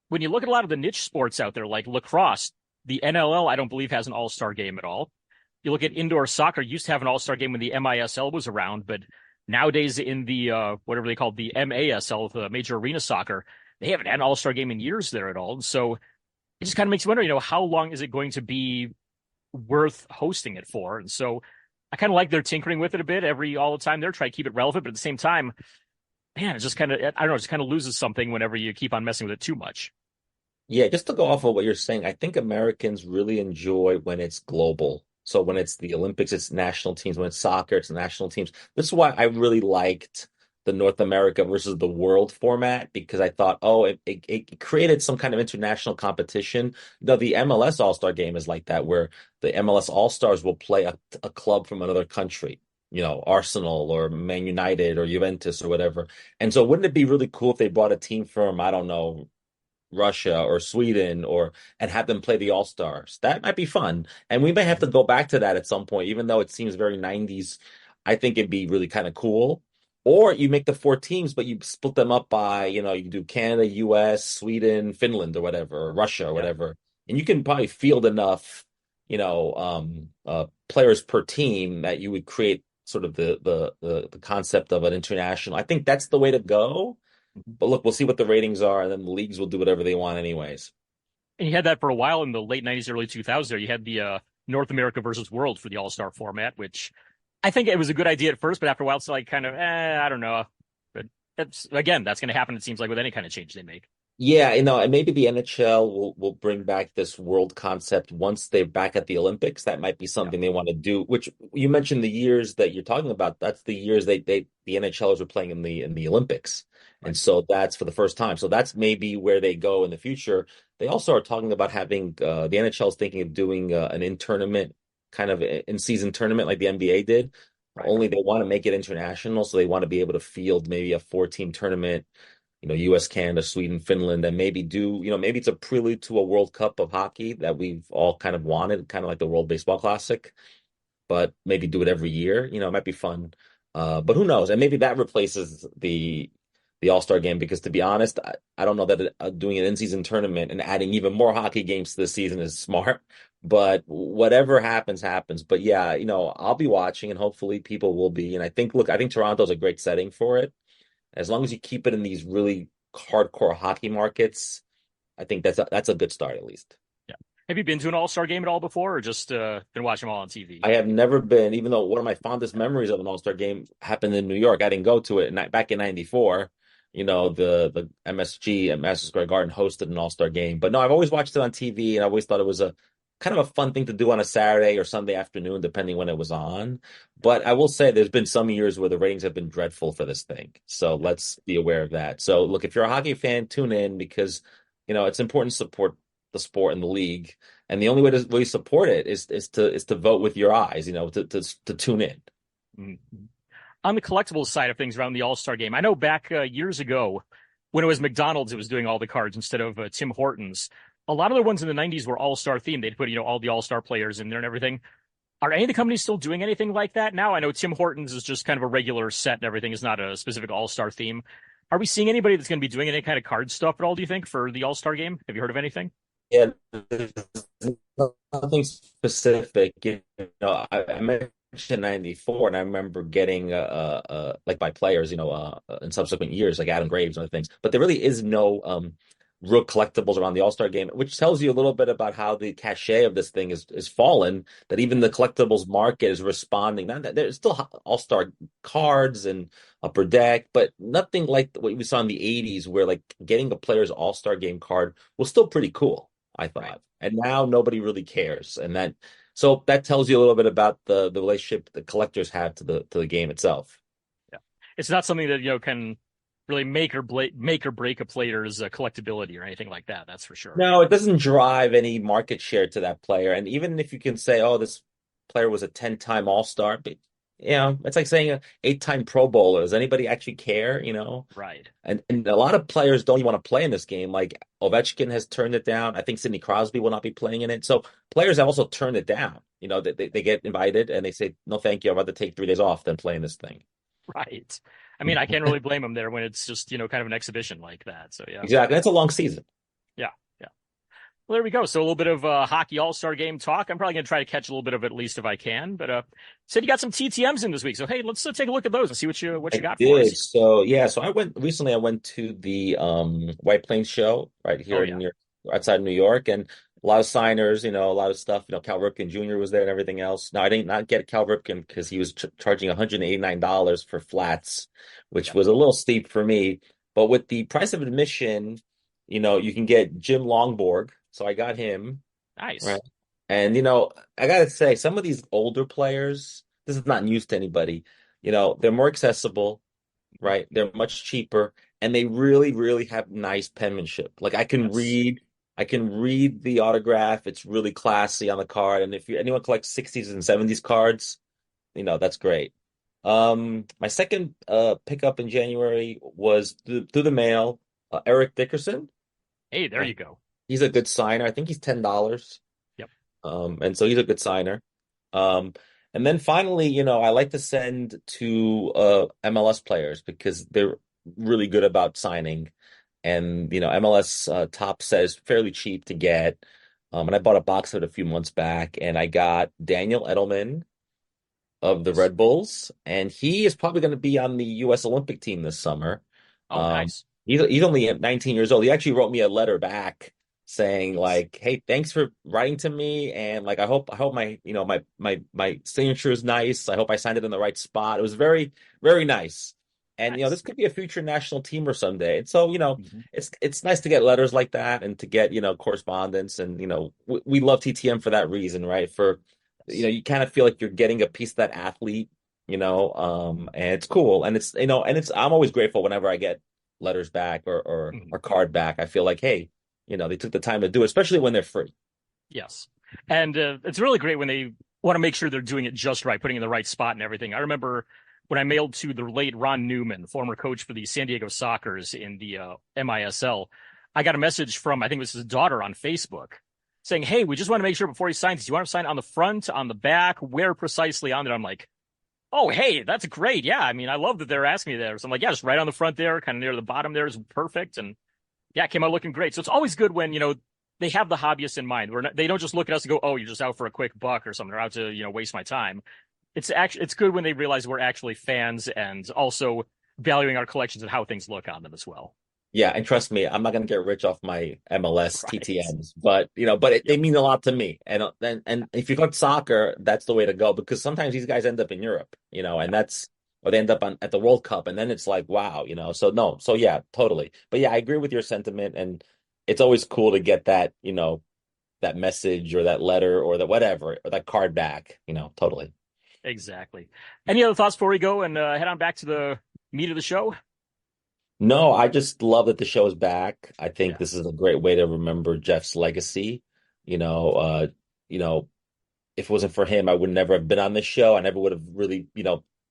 [SPEAKER 2] When you look at a lot of the niche sports out there, like lacrosse, the NLL, I don't believe has an all-star game at all. You look at indoor soccer, used to have an all-star game when the MISL was around, but nowadays in the, whatever they call the MASL, the Major Arena Soccer, they haven't had an all-star game in years there at all. So it just kind of makes you wonder, how long is it going to be worth hosting it for? And so I kind of like they're tinkering with it a bit all the time. They're trying to keep it relevant, but at the same time, man, it's just kind of, I don't know, it just kind of loses something whenever you keep on messing with it too much.
[SPEAKER 5] Yeah, just to go off of what you're saying, I think Americans really enjoy when it's global. So when it's the Olympics, it's national teams. When it's soccer, it's national teams. This is why I really liked the North America versus the world format, because I thought, it created some kind of international competition. The MLS All-Star game is like that, where the MLS All-Stars will play a club from another country, Arsenal or Man United or Juventus or whatever. And so wouldn't it be really cool if they brought a team from, I don't know, Russia or Sweden and have them play the All-Stars. That might be fun. And we may have to go back to that at some point, even though it seems very 90s. I think it'd be really kind of cool. Or you make the four teams, but you split them up by, you do Canada, US, Sweden, Finland, or whatever, or Russia, or
[SPEAKER 2] Yeah.
[SPEAKER 5] whatever. And you can probably field enough, players per team that you would create sort of the concept of an international. I think that's the way to go. But look, we'll see what the ratings are, and then the leagues will do whatever they want anyways.
[SPEAKER 2] And you had that for a while in the late 90s, early 2000s there. You had the North America versus World for the All-Star format, which I think it was a good idea at first, but after a while it's like kind of, I don't know. But that's going to happen, it seems like, with any kind of change they make.
[SPEAKER 5] Yeah, and maybe the NHL will bring back this world concept once they're back at the Olympics. That might be something they want to do. Which you mentioned the years that you're talking about. That's the years the NHLers were playing in the Olympics, and so that's for the first time. So that's maybe where they go in the future. They also are talking about having the NHL is thinking of doing an in-tournament kind of in-season tournament like the NBA did.
[SPEAKER 2] Right.
[SPEAKER 5] Only they want to make it international, so they want to be able to field maybe a 4-team tournament. US, Canada, Sweden, Finland, and maybe maybe it's a prelude to a World Cup of hockey that we've all kind of wanted, kind of like the World Baseball Classic, but maybe do it every year. It might be fun. But who knows? And maybe that replaces the All-Star game, because to be honest, I don't know that doing an in-season tournament and adding even more hockey games to the season is smart. But whatever happens, happens. But yeah, I'll be watching, and hopefully people will be. And I think Toronto's a great setting for it. As long as you keep it in these really hardcore hockey markets, I think that's a good start at least.
[SPEAKER 2] Yeah. Have you been to an All-Star game at all before, or just been watching them all on TV?
[SPEAKER 5] I have never been, even though one of my fondest memories of an All-Star game happened in New York. I didn't go to it, and back in '94, the MSG at Madison Square Garden hosted an All-Star game. But no, I've always watched it on TV, and I always thought it was a kind of a fun thing to do on a Saturday or Sunday afternoon, depending when it was on. But I will say there's been some years where the ratings have been dreadful for this thing. So let's be aware of that. So look, if you're a hockey fan, tune in, because, it's important to support the sport and the league. And the only way to really support it is to vote with your eyes, to tune in.
[SPEAKER 2] Mm-hmm. On the collectibles side of things around the All-Star game, I know back years ago when it was McDonald's, it was doing all the cards instead of Tim Hortons. A lot of the ones in the 90s were All-Star themed. They'd put, all the All-Star players in there and everything. Are any of the companies still doing anything like that now? I know Tim Hortons is just kind of a regular set and everything. Is not a specific All-Star theme. Are we seeing anybody that's going to be doing any kind of card stuff at all, do you think, for the All-Star game? Have you heard of anything?
[SPEAKER 5] Yeah, there's nothing specific. I mentioned '94, and I remember getting like by players, in subsequent years, like Adam Graves and other things. But there really is no real collectibles around the All-Star game, which tells you a little bit about how the cachet of this thing is fallen, that even the collectibles market is responding. Now, there's still All-Star cards and Upper Deck, but nothing like what we saw in the 80s, where like getting a player's All-Star game card was still pretty cool, I thought. Right. And now nobody really cares. And so that tells you a little bit about the relationship the collectors have to the game itself.
[SPEAKER 2] Yeah. It's not something that, can really make or break a player's collectability or anything like that. That's for sure.
[SPEAKER 5] No, it doesn't drive any market share to that player. And even if you can say, oh, this player was a 10-time All-Star, but it's like saying an 8-time Pro Bowler. Does anybody actually care?
[SPEAKER 2] Right.
[SPEAKER 5] And a lot of players don't even want to play in this game. Like Ovechkin has turned it down. I think Sidney Crosby will not be playing in it. So players have also turned it down. They get invited and they say, no, thank you. I'd rather take 3 days off than play in this thing.
[SPEAKER 2] Right. I mean, I can't really blame them there when it's just, kind of an exhibition like that. So, yeah.
[SPEAKER 5] Exactly. That's a long season.
[SPEAKER 2] Yeah. Yeah. Well, there we go. So a little bit of hockey All-Star game talk. I'm probably going to try to catch a little bit of it, at least if I can. But said you got some TTMs in this week. So, hey, let's take a look at those and see what you got for us.
[SPEAKER 5] So, yeah. So I went to the White Plains show right here outside New York, and a lot of signers, a lot of stuff. Cal Ripken Jr. was there and everything else. Now, I did not get Cal Ripken because he was charging $189 for flats, which was a little steep for me. But with the price of admission, you can get Jim Longborg. So I got him.
[SPEAKER 2] Nice.
[SPEAKER 5] Right? And, I got to say, some of these older players, this is not news to anybody, they're more accessible, right? They're much cheaper, and they really, really have nice penmanship. Like I can read the autograph. It's really classy on the card. And if anyone collects 60s and 70s cards, that's great. My second pickup in January was through the mail, Eric Dickerson.
[SPEAKER 2] Hey, there you go.
[SPEAKER 5] He's a good signer. I think he's $10.
[SPEAKER 2] Yep.
[SPEAKER 5] And so he's a good signer. And then finally, I like to send to MLS players because they're really good about signing. And, MLS top set is fairly cheap to get. And I bought a box of it a few months back, and I got Daniel Edelman of the Red Bulls, and he is probably going to be on the U.S. Olympic team this summer.
[SPEAKER 2] Oh, nice.
[SPEAKER 5] He's only 19 years old. He actually wrote me a letter back saying like, "Hey, thanks for writing to me, and like I hope my my signature is nice. I hope I signed it in the right spot." It was very very nice. And
[SPEAKER 2] Nice.
[SPEAKER 5] this could be a future national teamer someday. And so
[SPEAKER 2] Mhm.
[SPEAKER 5] it's nice to get letters like that and to get correspondence. And we love TTM for that reason, right? For you kind of feel like you're getting a piece of that athlete, and it's cool. And it's I'm always grateful whenever I get letters back or
[SPEAKER 2] Mhm.
[SPEAKER 5] or card back. I feel like, hey, they took the time to do it, especially when they're free.
[SPEAKER 2] Yes. And it's really great when they want to make sure they're doing it just right, putting it in the right spot and everything. I remember when I mailed to the late Ron Newman, former coach for the San Diego Sockers in the MISL, I got a message from, I think it was his daughter on Facebook saying, hey, we just want to make sure before he signs, do you want to sign on the front, on the back, where precisely on there? I'm like, oh, hey, that's great. Yeah. I mean, I love that they're asking me there. So I'm like, yeah, just right on the front there, kind of near the bottom there is perfect. And yeah, it came out looking great. So it's always good when, they have the hobbyists in mind. They don't just look at us and go, oh, you're just out for a quick buck or something. They're out to, waste my time. It's good when they realize we're actually fans and also valuing our collections and how things look on them as well.
[SPEAKER 5] Yeah, and trust me, I'm not going to get rich off my MLS
[SPEAKER 2] Right.
[SPEAKER 5] TTMs, but they mean a lot to me. And if you got soccer, that's the way to go because sometimes these guys end up in Europe, and or they end up at the World Cup, and then it's like, wow, So no, so yeah, totally. But yeah, I agree with your sentiment, and it's always cool to get that, that message or that letter or that whatever or that card back, totally.
[SPEAKER 2] Exactly. Any other thoughts before we go and head on back to the meat of the show?
[SPEAKER 5] No, I just love that the show is back. I think
[SPEAKER 2] Yeah.
[SPEAKER 5] this is a great way to remember Jeff's legacy. You know, uh, you know, if it wasn't for him, I would never have been on this show. I never would have really,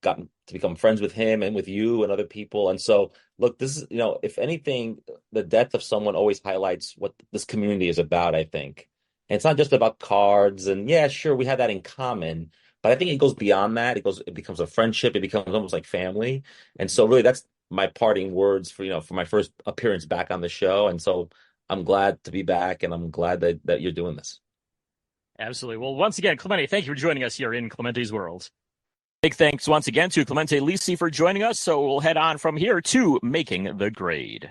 [SPEAKER 5] gotten to become friends with him and with you and other people. And so, look, this is, if anything, the death of someone always highlights what this community is about, I think. And it's not just about cards and yeah, sure, we have that in common, but I think it goes beyond that. It becomes a friendship. It becomes almost like family. And so really that's my parting words for my first appearance back on the show. And so I'm glad to be back and I'm glad that you're doing this.
[SPEAKER 2] Absolutely. Well, once again, Clemente, thank you for joining us here in Clemente's World. Big thanks once again to Clemente Lisi for joining us. So we'll head on from here to Making the Grade.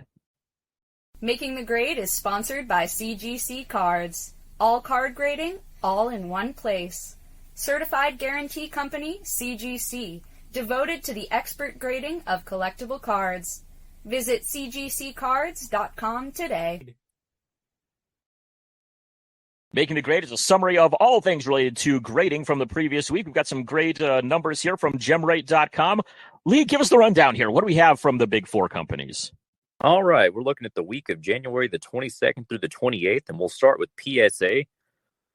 [SPEAKER 1] Making the Grade is sponsored by CGC Cards. All card grading, all in one place. Certified Guarantee Company, CGC, devoted to the expert grading of collectible cards. Visit cgccards.com today.
[SPEAKER 2] Making the Grade is a summary of all things related to grading from the previous week. We've got some great numbers here from gemrate.com. Lee, give us the rundown here. What do we have from the big four companies?
[SPEAKER 3] All right, we're looking at the week of January the 22nd through the 28th, and we'll start with PSA,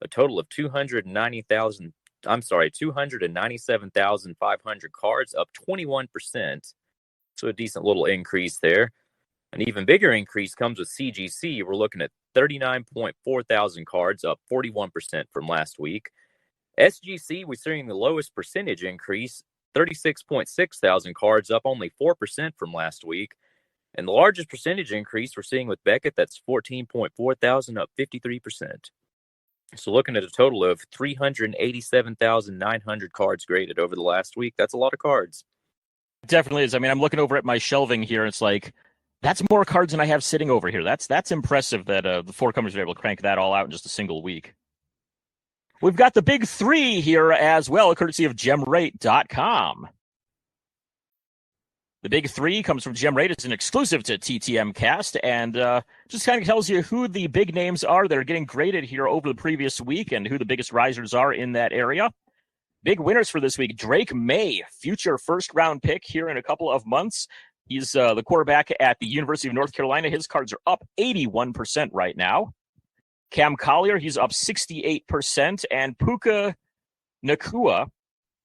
[SPEAKER 3] a total of 297,500 cards, up 21%. So a decent little increase there. An even bigger increase comes with CGC. We're looking at 39.4 thousand cards, up 41% from last week. SGC, we're seeing the lowest percentage increase, 36.6 thousand cards, up only 4% from last week. And the largest percentage increase we're seeing with Beckett, that's 14.4 thousand, up 53%. So looking at a total of 387,900 cards graded over the last week. That's a lot of cards.
[SPEAKER 2] Definitely is. I mean, I'm looking over at my shelving here. And it's like, that's more cards than I have sitting over here. That's impressive that the four companies were able to crank that all out in just a single week. We've got the big three here as well, courtesy of gemrate.com. The big three comes from GemRate. It's an exclusive to TTM Cast and just kind of tells you who the big names are that are getting graded here over the previous week and who the biggest risers are in that area. Big winners for this week. Drake May, future first-round pick here in a couple of months. He's the quarterback at the University of North Carolina. His cards are up 81% right now. Cam Collier, he's up 68%. And Puka Nakua, I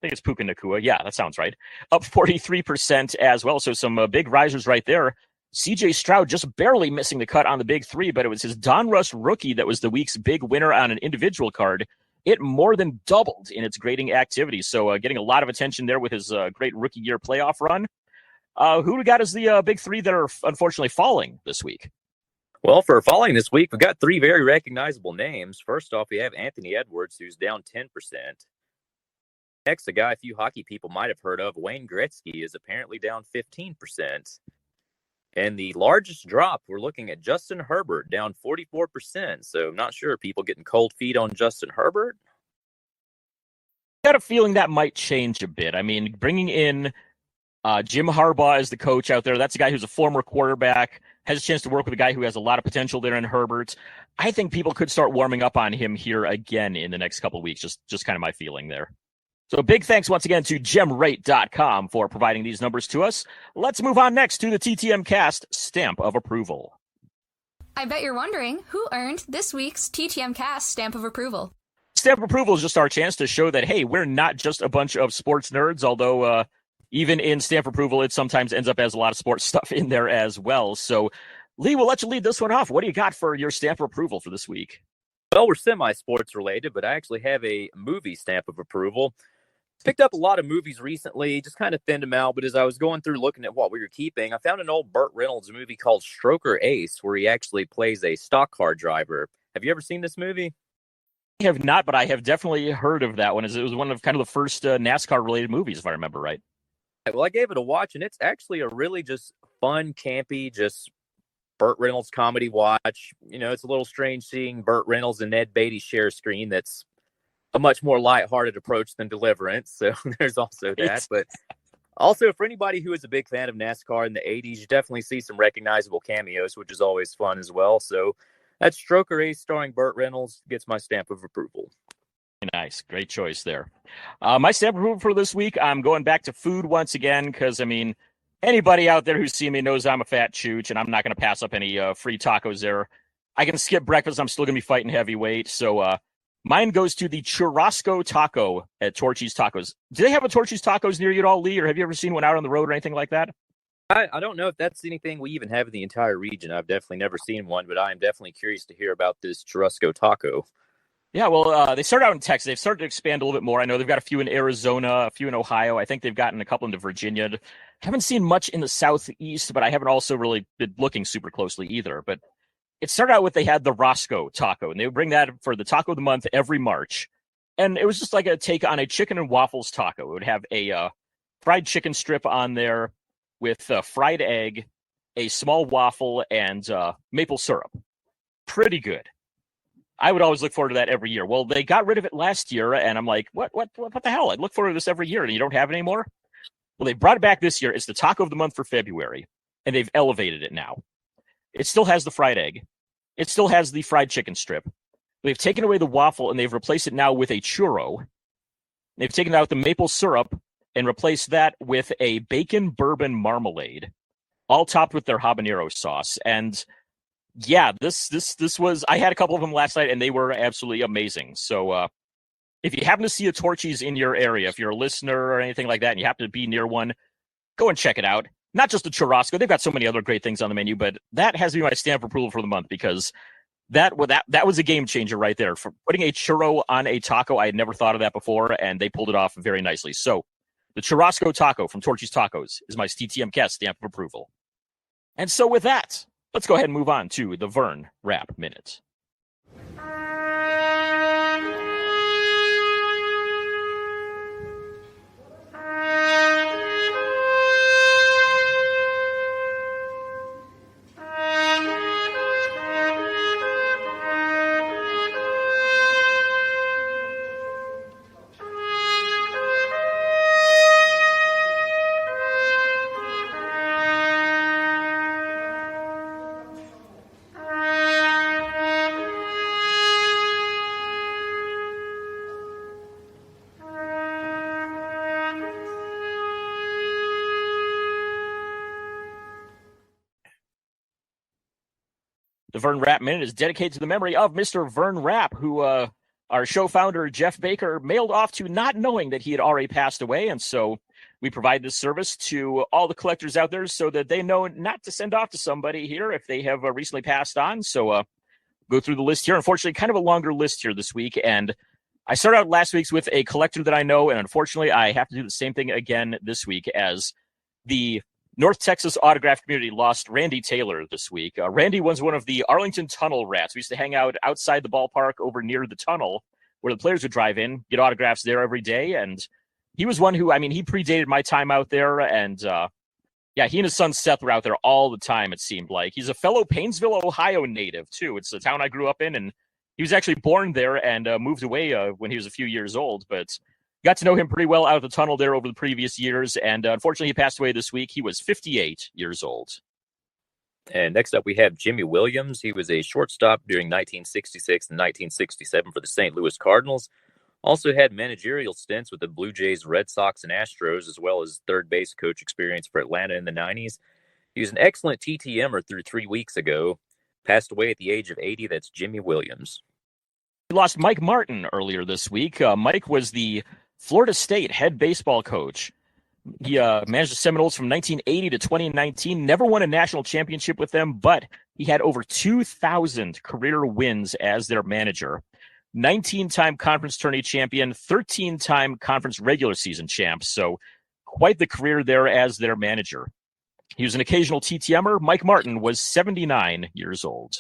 [SPEAKER 2] think it's Puka Nakua. Yeah, that sounds right. Up 43% as well. So some big risers right there. CJ Stroud just barely missing the cut on the big three, but it was his Donruss rookie that was the week's big winner on an individual card. It more than doubled in its grading activity. So getting a lot of attention there with his great rookie year playoff run. Who we got as the big three that are unfortunately falling this week?
[SPEAKER 3] Well, for falling this week, we've got three very recognizable names. First off, we have Anthony Edwards, who's down 10%. Next, a guy a few hockey people might have heard of, Wayne Gretzky, is apparently down 15%. And the largest drop, we're looking at Justin Herbert, down 44%. So I'm not sure, people getting cold feet on Justin Herbert?
[SPEAKER 2] I got a feeling that might change a bit. I mean, bringing in Jim Harbaugh as the coach out there, that's a guy who's a former quarterback, has a chance to work with a guy who has a lot of potential there in Herbert. I think people could start warming up on him here again in the next couple of weeks. Just kind of my feeling there. So big thanks once again to gemrate.com for providing these numbers to us. Let's move on next to the TTM Cast Stamp of Approval.
[SPEAKER 6] I bet you're wondering who earned this week's TTM Cast Stamp of Approval.
[SPEAKER 2] Stamp of Approval is just our chance to show that, hey, we're not just a bunch of sports nerds, although even in Stamp of Approval, it sometimes ends up as a lot of sports stuff in there as well. So, Lee, we'll let you lead this one off. What do you got for your Stamp of Approval for this week?
[SPEAKER 3] Well, we're semi-sports related, but I actually have a movie Stamp of Approval. Picked up a lot of movies recently, just kind of thinned them out. But as I was going through looking at what we were keeping, I found an old Burt Reynolds movie called Stroker Ace, where he actually plays a stock car driver. Have you ever seen this movie?
[SPEAKER 2] I have not, but I have definitely heard of that one. It was one of kind of the first NASCAR-related movies, if I remember right.
[SPEAKER 3] Well, I gave it a watch, and it's actually a really just fun, campy, just Burt Reynolds comedy watch. You know, it's a little strange seeing Burt Reynolds and Ned Beatty share a screen. That's a much more lighthearted approach than Deliverance. So there's also that. But also, for anybody who is a big fan of NASCAR in the 80s, you definitely see some recognizable cameos, which is always fun as well. So that's Stroker Ace starring Burt Reynolds. Gets my stamp of approval.
[SPEAKER 2] Nice. Great choice there. My stamp of approval for this week, I'm going back to food once again because, I mean, anybody out there who's seen me knows I'm a fat chooch, and I'm not going to pass up any free tacos there. I can skip breakfast. I'm still going to be fighting heavyweight. So mine goes to the Churrasco Taco at Torchy's Tacos. Do they have a Torchy's Tacos near you at all, Lee, or have you ever seen one out on the road or anything like that?
[SPEAKER 3] I don't know if that's anything we even have in the entire region. I've definitely never seen one, but I am definitely curious to hear about this Churrasco Taco.
[SPEAKER 2] Yeah, well, they started out in Texas. They've started to expand a little bit more. I know they've got a few in Arizona, a few in Ohio. I think they've gotten a couple into Virginia. Haven't seen much in the Southeast, but I haven't also really been looking super closely either. But it started out with they had the Roscoe Taco, and they would bring that for the Taco of the Month every March. And it was just like a take on a chicken and waffles taco. It would have a fried chicken strip on there with fried egg, a small waffle, and maple syrup. Pretty good. I would always look forward to that every year. Well, they got rid of it last year, and I'm like, what the hell? I'd look forward to this every year, and you don't have it anymore? Well, they brought it back this year. It's the Taco of the Month for February, and they've elevated it now. It still has the fried egg. It still has the fried chicken strip. They've taken away the waffle, and they've replaced it now with a churro. They've taken out the maple syrup and replaced that with a bacon bourbon marmalade, all topped with their habanero sauce. And yeah, this was, I had a couple of them last night, and they were absolutely amazing. So if you happen to see a Torchy's in your area, if you're a listener or anything like that, and you happen to be near one, go and check it out. Not just the Churrasco. They've got so many other great things on the menu, but that has to be my stamp of approval for the month because that was a game changer right there. For putting a churro on a taco, I had never thought of that before, and they pulled it off very nicely. So the Churrasco Taco from Torchy's Tacos is my TTM Cast stamp of approval. And so with that, let's go ahead and move on to the Vern Rap Minute. The Vern Rapp Minute is dedicated to the memory of Mr. Vern Rapp, who our show founder, Jeff Baker, mailed off to not knowing that he had already passed away. And so we provide this service to all the collectors out there so that they know not to send off to somebody here if they have recently passed on. So go through the list here. Unfortunately, kind of a longer list here this week. And I started out last week's with a collector that I know, and unfortunately, I have to do the same thing again this week as the North Texas autograph community lost Randy Taylor this week. Randy was one of the Arlington Tunnel rats. We used to hang out outside the ballpark over near the tunnel where the players would drive in, get autographs there every day. And he was one who, he predated my time out there. And he and his son Seth were out there all the time, it seemed like. He's a fellow Painesville, Ohio native, too. It's the town I grew up in, and he was actually born there and moved away when he was a few years old. But got to know him pretty well out of the tunnel there over the previous years. And unfortunately, he passed away this week. He was 58 years old.
[SPEAKER 3] And next up, we have Jimmy Williams. He was a shortstop during 1966 and 1967 for the St. Louis Cardinals. Also had managerial stints with the Blue Jays, Red Sox, and Astros, as well as third base coach experience for Atlanta in the 90s. He was an excellent TTMer through 3 weeks ago. Passed away at the age of 80. That's Jimmy Williams.
[SPEAKER 2] We lost Mike Martin earlier this week. Mike was the Florida State head baseball coach. He managed the Seminoles from 1980 to 2019. Never won a national championship with them, but he had over 2,000 career wins as their manager. 19-time conference tourney champion, 13-time conference regular season champ. So quite the career there as their manager. He was an occasional TTMer. Mike Martin was 79 years old.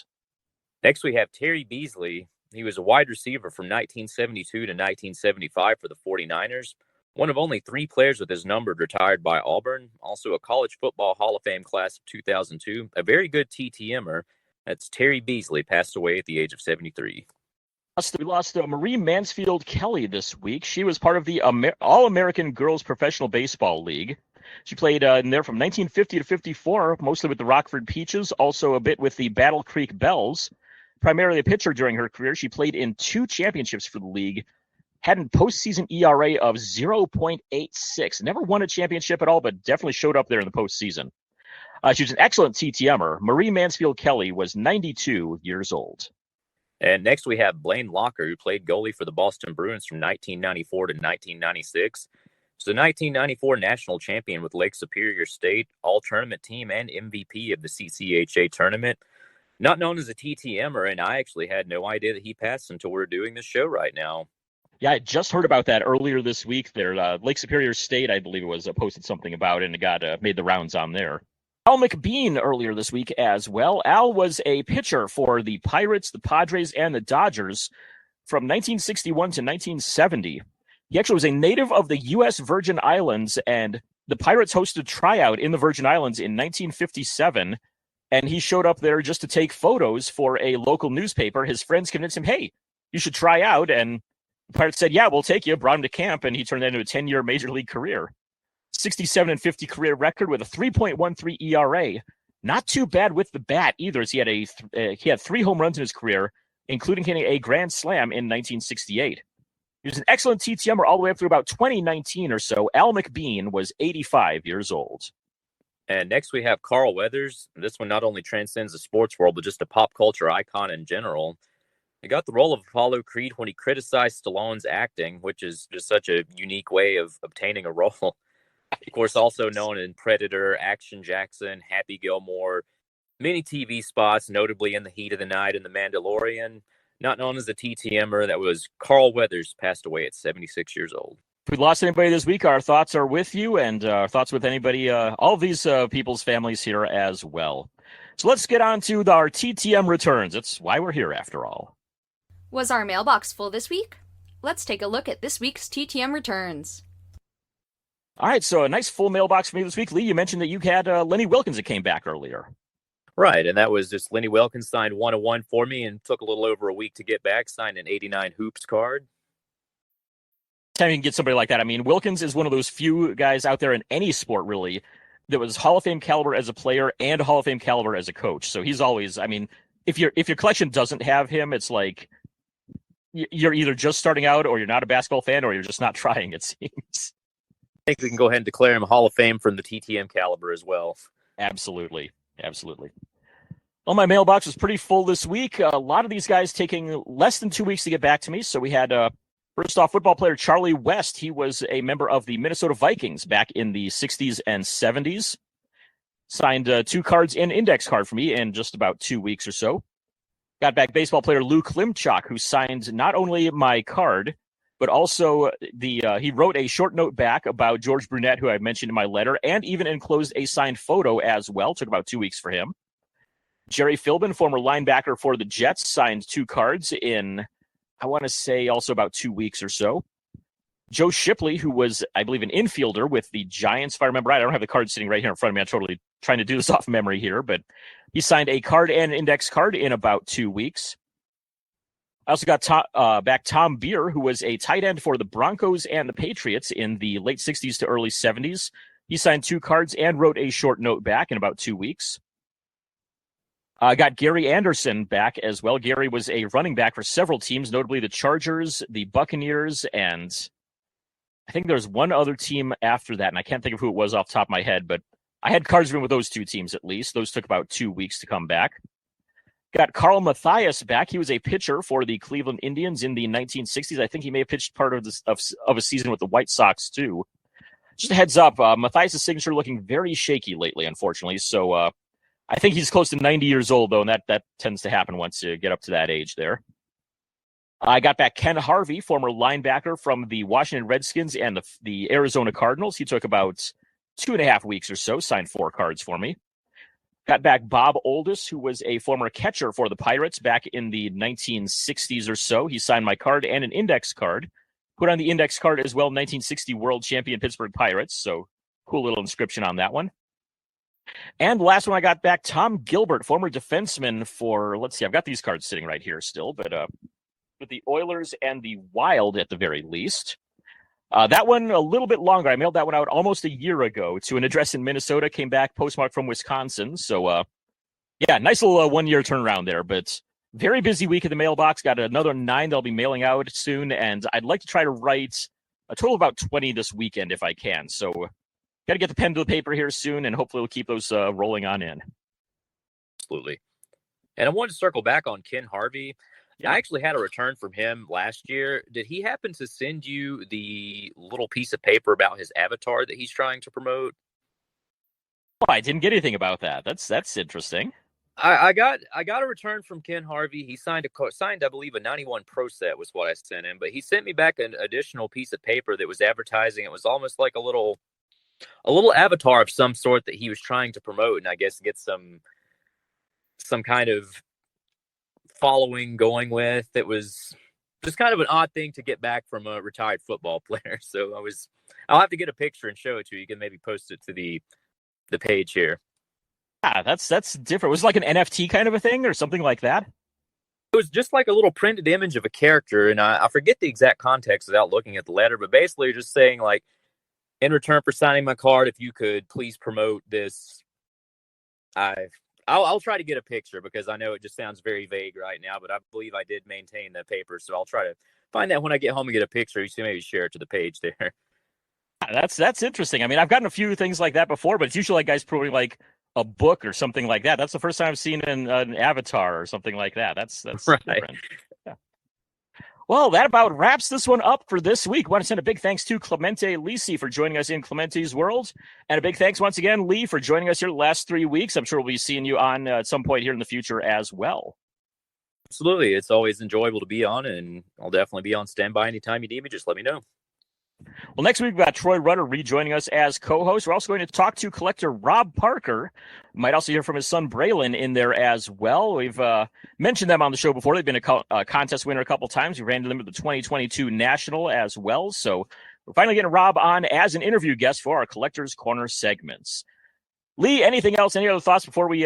[SPEAKER 3] Next, we have Terry Beasley. He was a wide receiver from 1972 to 1975 for the 49ers. One of only 3 players with his number retired by Auburn. Also a college football Hall of Fame class of 2002. A very good TTMer. That's Terry Beasley, passed away at the age of 73.
[SPEAKER 2] We lost Marie Mansfield Kelly this week. She was part of the All-American Girls Professional Baseball League. She played in there from 1950 to 54, mostly with the Rockford Peaches, also a bit with the Battle Creek Bells. Primarily a pitcher during her career, she played in 2 championships for the league, had a postseason ERA of 0.86. Never won a championship at all, but definitely showed up there in the postseason. She was an excellent TTMer. Marie Mansfield Kelly was 92 years old.
[SPEAKER 3] And next we have Blaine Locker, who played goalie for the Boston Bruins from 1994 to 1996. He's the 1994 national champion with Lake Superior State, all-tournament team, and MVP of the CCHA tournament. Not known as a TTMer, and I actually had no idea that he passed until we're doing this show right now.
[SPEAKER 2] Yeah, I just heard about that earlier this week. There, Lake Superior State, I believe it was, posted something about it, and it got made the rounds on there. Al McBean earlier this week as well. Al was a pitcher for the Pirates, the Padres, and the Dodgers from 1961 to 1970. He actually was a native of the U.S. Virgin Islands, and the Pirates hosted a tryout in the Virgin Islands in 1957, and he showed up there just to take photos for a local newspaper. His friends convinced him, hey, you should try out, and the Pirates said, yeah, we'll take you, brought him to camp, and he turned that into a 10-year major league career. 67-50 career record with a 3.13 ERA. Not too bad with the bat either, as he had 3 home runs in his career, including hitting a grand slam in 1968. He was an excellent TTMer all the way up through about 2019 or so. Al McBean was 85 years old.
[SPEAKER 3] And next we have Carl Weathers. This one not only transcends the sports world, but just a pop culture icon in general. He got the role of Apollo Creed when he criticized Stallone's acting, which is just such a unique way of obtaining a role. Of course, also known in Predator, Action Jackson, Happy Gilmore, many TV spots, notably In the Heat of the Night and The Mandalorian. Not known as a TTMer, that was Carl Weathers, passed away at 76 years old.
[SPEAKER 2] If we lost anybody this week, our thoughts are with you, and our thoughts with anybody, all of these people's families here as well. So let's get on to our TTM returns. It's why we're here, after all.
[SPEAKER 6] Was our mailbox full this week? Let's take a look at this week's TTM returns.
[SPEAKER 2] All right, so a nice full mailbox for me this week. Lee, you mentioned that you had Lenny Wilkins that came back earlier.
[SPEAKER 3] Right, and that was just Lenny Wilkins signed 101 for me and took a little over a week to get back, signed an 89 Hoops card.
[SPEAKER 2] Time you can get somebody like that. I mean, Wilkins is one of those few guys out there in any sport, really, that was Hall of Fame caliber as a player and Hall of Fame caliber as a coach. So he's always, I mean, if your collection doesn't have him, it's like you're either just starting out or you're not a basketball fan or you're just not trying, it seems.
[SPEAKER 3] I think we can go ahead and declare him Hall of Fame from the TTM caliber as well.
[SPEAKER 2] Absolutely. Well, my mailbox was pretty full this week. A lot of these guys taking less than 2 weeks to get back to me. So we had First off, football player Charlie West. He was a member of the Minnesota Vikings back in the 60s and 70s. Signed 2 cards and index card for me in just about 2 weeks or so. Got back baseball player Lou Klimchak, who signed not only my card, but also he wrote a short note back about George Brunette, who I mentioned in my letter, and even enclosed a signed photo as well. Took about 2 weeks for him. Jerry Philbin, former linebacker for the Jets, signed 2 cards in, I want to say, also about 2 weeks or so. Joe Shipley, who was, I believe, an infielder with the Giants, if I remember right. I don't have the card sitting right here in front of me. I'm totally trying to do this off memory here, but he signed a card and an index card in about 2 weeks. I also got back Tom Beer, who was a tight end for the Broncos and the Patriots in the late 60s to early 70s. He signed 2 cards and wrote a short note back in about 2 weeks. I got Gary Anderson back as well. Gary was a running back for several teams, notably the Chargers, the Buccaneers, and I think there's one other team after that, and I can't think of who it was off the top of my head, but I had cards with those 2 teams at least. Those took about 2 weeks to come back. Got Carl Mathias back. He was a pitcher for the Cleveland Indians in the 1960s. I think he may have pitched part of a season with the White Sox, too. Just a heads up, Mathias' signature looking very shaky lately, unfortunately, so I think he's close to 90 years old, though, and that tends to happen once you get up to that age there. I got back Ken Harvey, former linebacker from the Washington Redskins and the Arizona Cardinals. He took about 2.5 weeks or so, signed 4 cards for me. Got back Bob Oldus, who was a former catcher for the Pirates back in the 1960s or so. He signed my card and an index card. Put on the index card as well, 1960 World Champion Pittsburgh Pirates, so cool little inscription on that one. And the last one I got back, Tom Gilbert, former defenseman for, let's see, I've got these cards sitting right here still, but with the Oilers and the Wild at the very least. That one a little bit longer. I mailed that one out almost a year ago to an address in Minnesota, came back postmarked from Wisconsin. So, yeah, nice little 1-year turnaround there, but very busy week in the mailbox. Got another 9 that I'll be mailing out soon, and I'd like to try to write a total of about 20 this weekend if I can. So, got to get the pen to the paper here soon, and hopefully we'll keep those rolling on in.
[SPEAKER 3] Absolutely. And I wanted to circle back on Ken Harvey. I actually had a return from him last year. Did he happen to send you the little piece of paper about his avatar that he's trying to promote?
[SPEAKER 2] Oh, I didn't get anything about that. That's interesting.
[SPEAKER 3] I got a return from Ken Harvey. He signed, I believe, a 91 Pro set was what I sent him. But he sent me back an additional piece of paper that was advertising. It was almost like a little avatar of some sort that he was trying to promote, and I guess get some kind of following going with. It was just kind of an odd thing to get back from a retired football player. So I'll have to get a picture and show it to you. You can maybe post it to the page here.
[SPEAKER 2] Yeah, that's different. Was it like an NFT kind of a thing or something like that?
[SPEAKER 3] It was just like a little printed image of a character, and I forget the exact context without looking at the letter, but basically just saying, like, in return for signing my card, if you could please promote this. I'll try to get a picture because I know it just sounds very vague right now, but I believe I did maintain the paper, so I'll try to find that when I get home and get a picture. You can maybe share it to the page there.
[SPEAKER 2] That's interesting. I mean, I've gotten a few things like that before, but it's usually like guys promoting like a book or something like that. That's the first time I've seen an avatar or something like that. That's
[SPEAKER 3] right.
[SPEAKER 2] Different. Yeah. Well, that about wraps this one up for this week. I want to send a big thanks to Clemente Lisi for joining us in Clemente's World. And a big thanks once again, Lee, for joining us here the last 3 weeks. I'm sure we'll be seeing you on at some point here in the future as well.
[SPEAKER 3] Absolutely. It's always enjoyable to be on, and I'll definitely be on standby anytime you need me. Just let me know.
[SPEAKER 2] Well, next week we've got Troy Rudder rejoining us as co-host. We're also going to talk to collector Rob Parker. We might also hear from his son Braylon in there as well. We've mentioned them on the show before. They've been a contest winner a couple times. We ran into them at the 2022 National as well. So we're finally getting Rob on as an interview guest for our Collector's Corner segments. Lee, anything else? Any other thoughts before we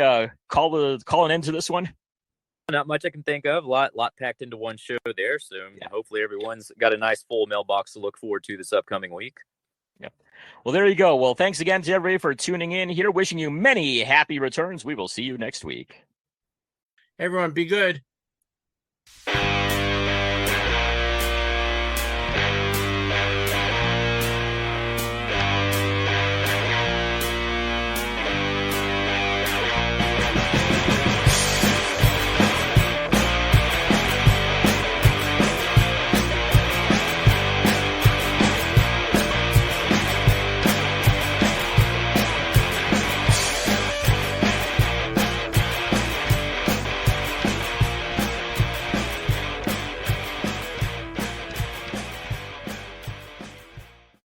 [SPEAKER 2] call an end to this one?
[SPEAKER 3] Not much I can think of. A lot packed into one show there. So hopefully everyone's got a nice full mailbox to look forward to this upcoming week.
[SPEAKER 2] Yep. Well, there you go. Well, thanks again to everybody for tuning in here. Wishing you many happy returns. We will see you next week.
[SPEAKER 7] Everyone, be good.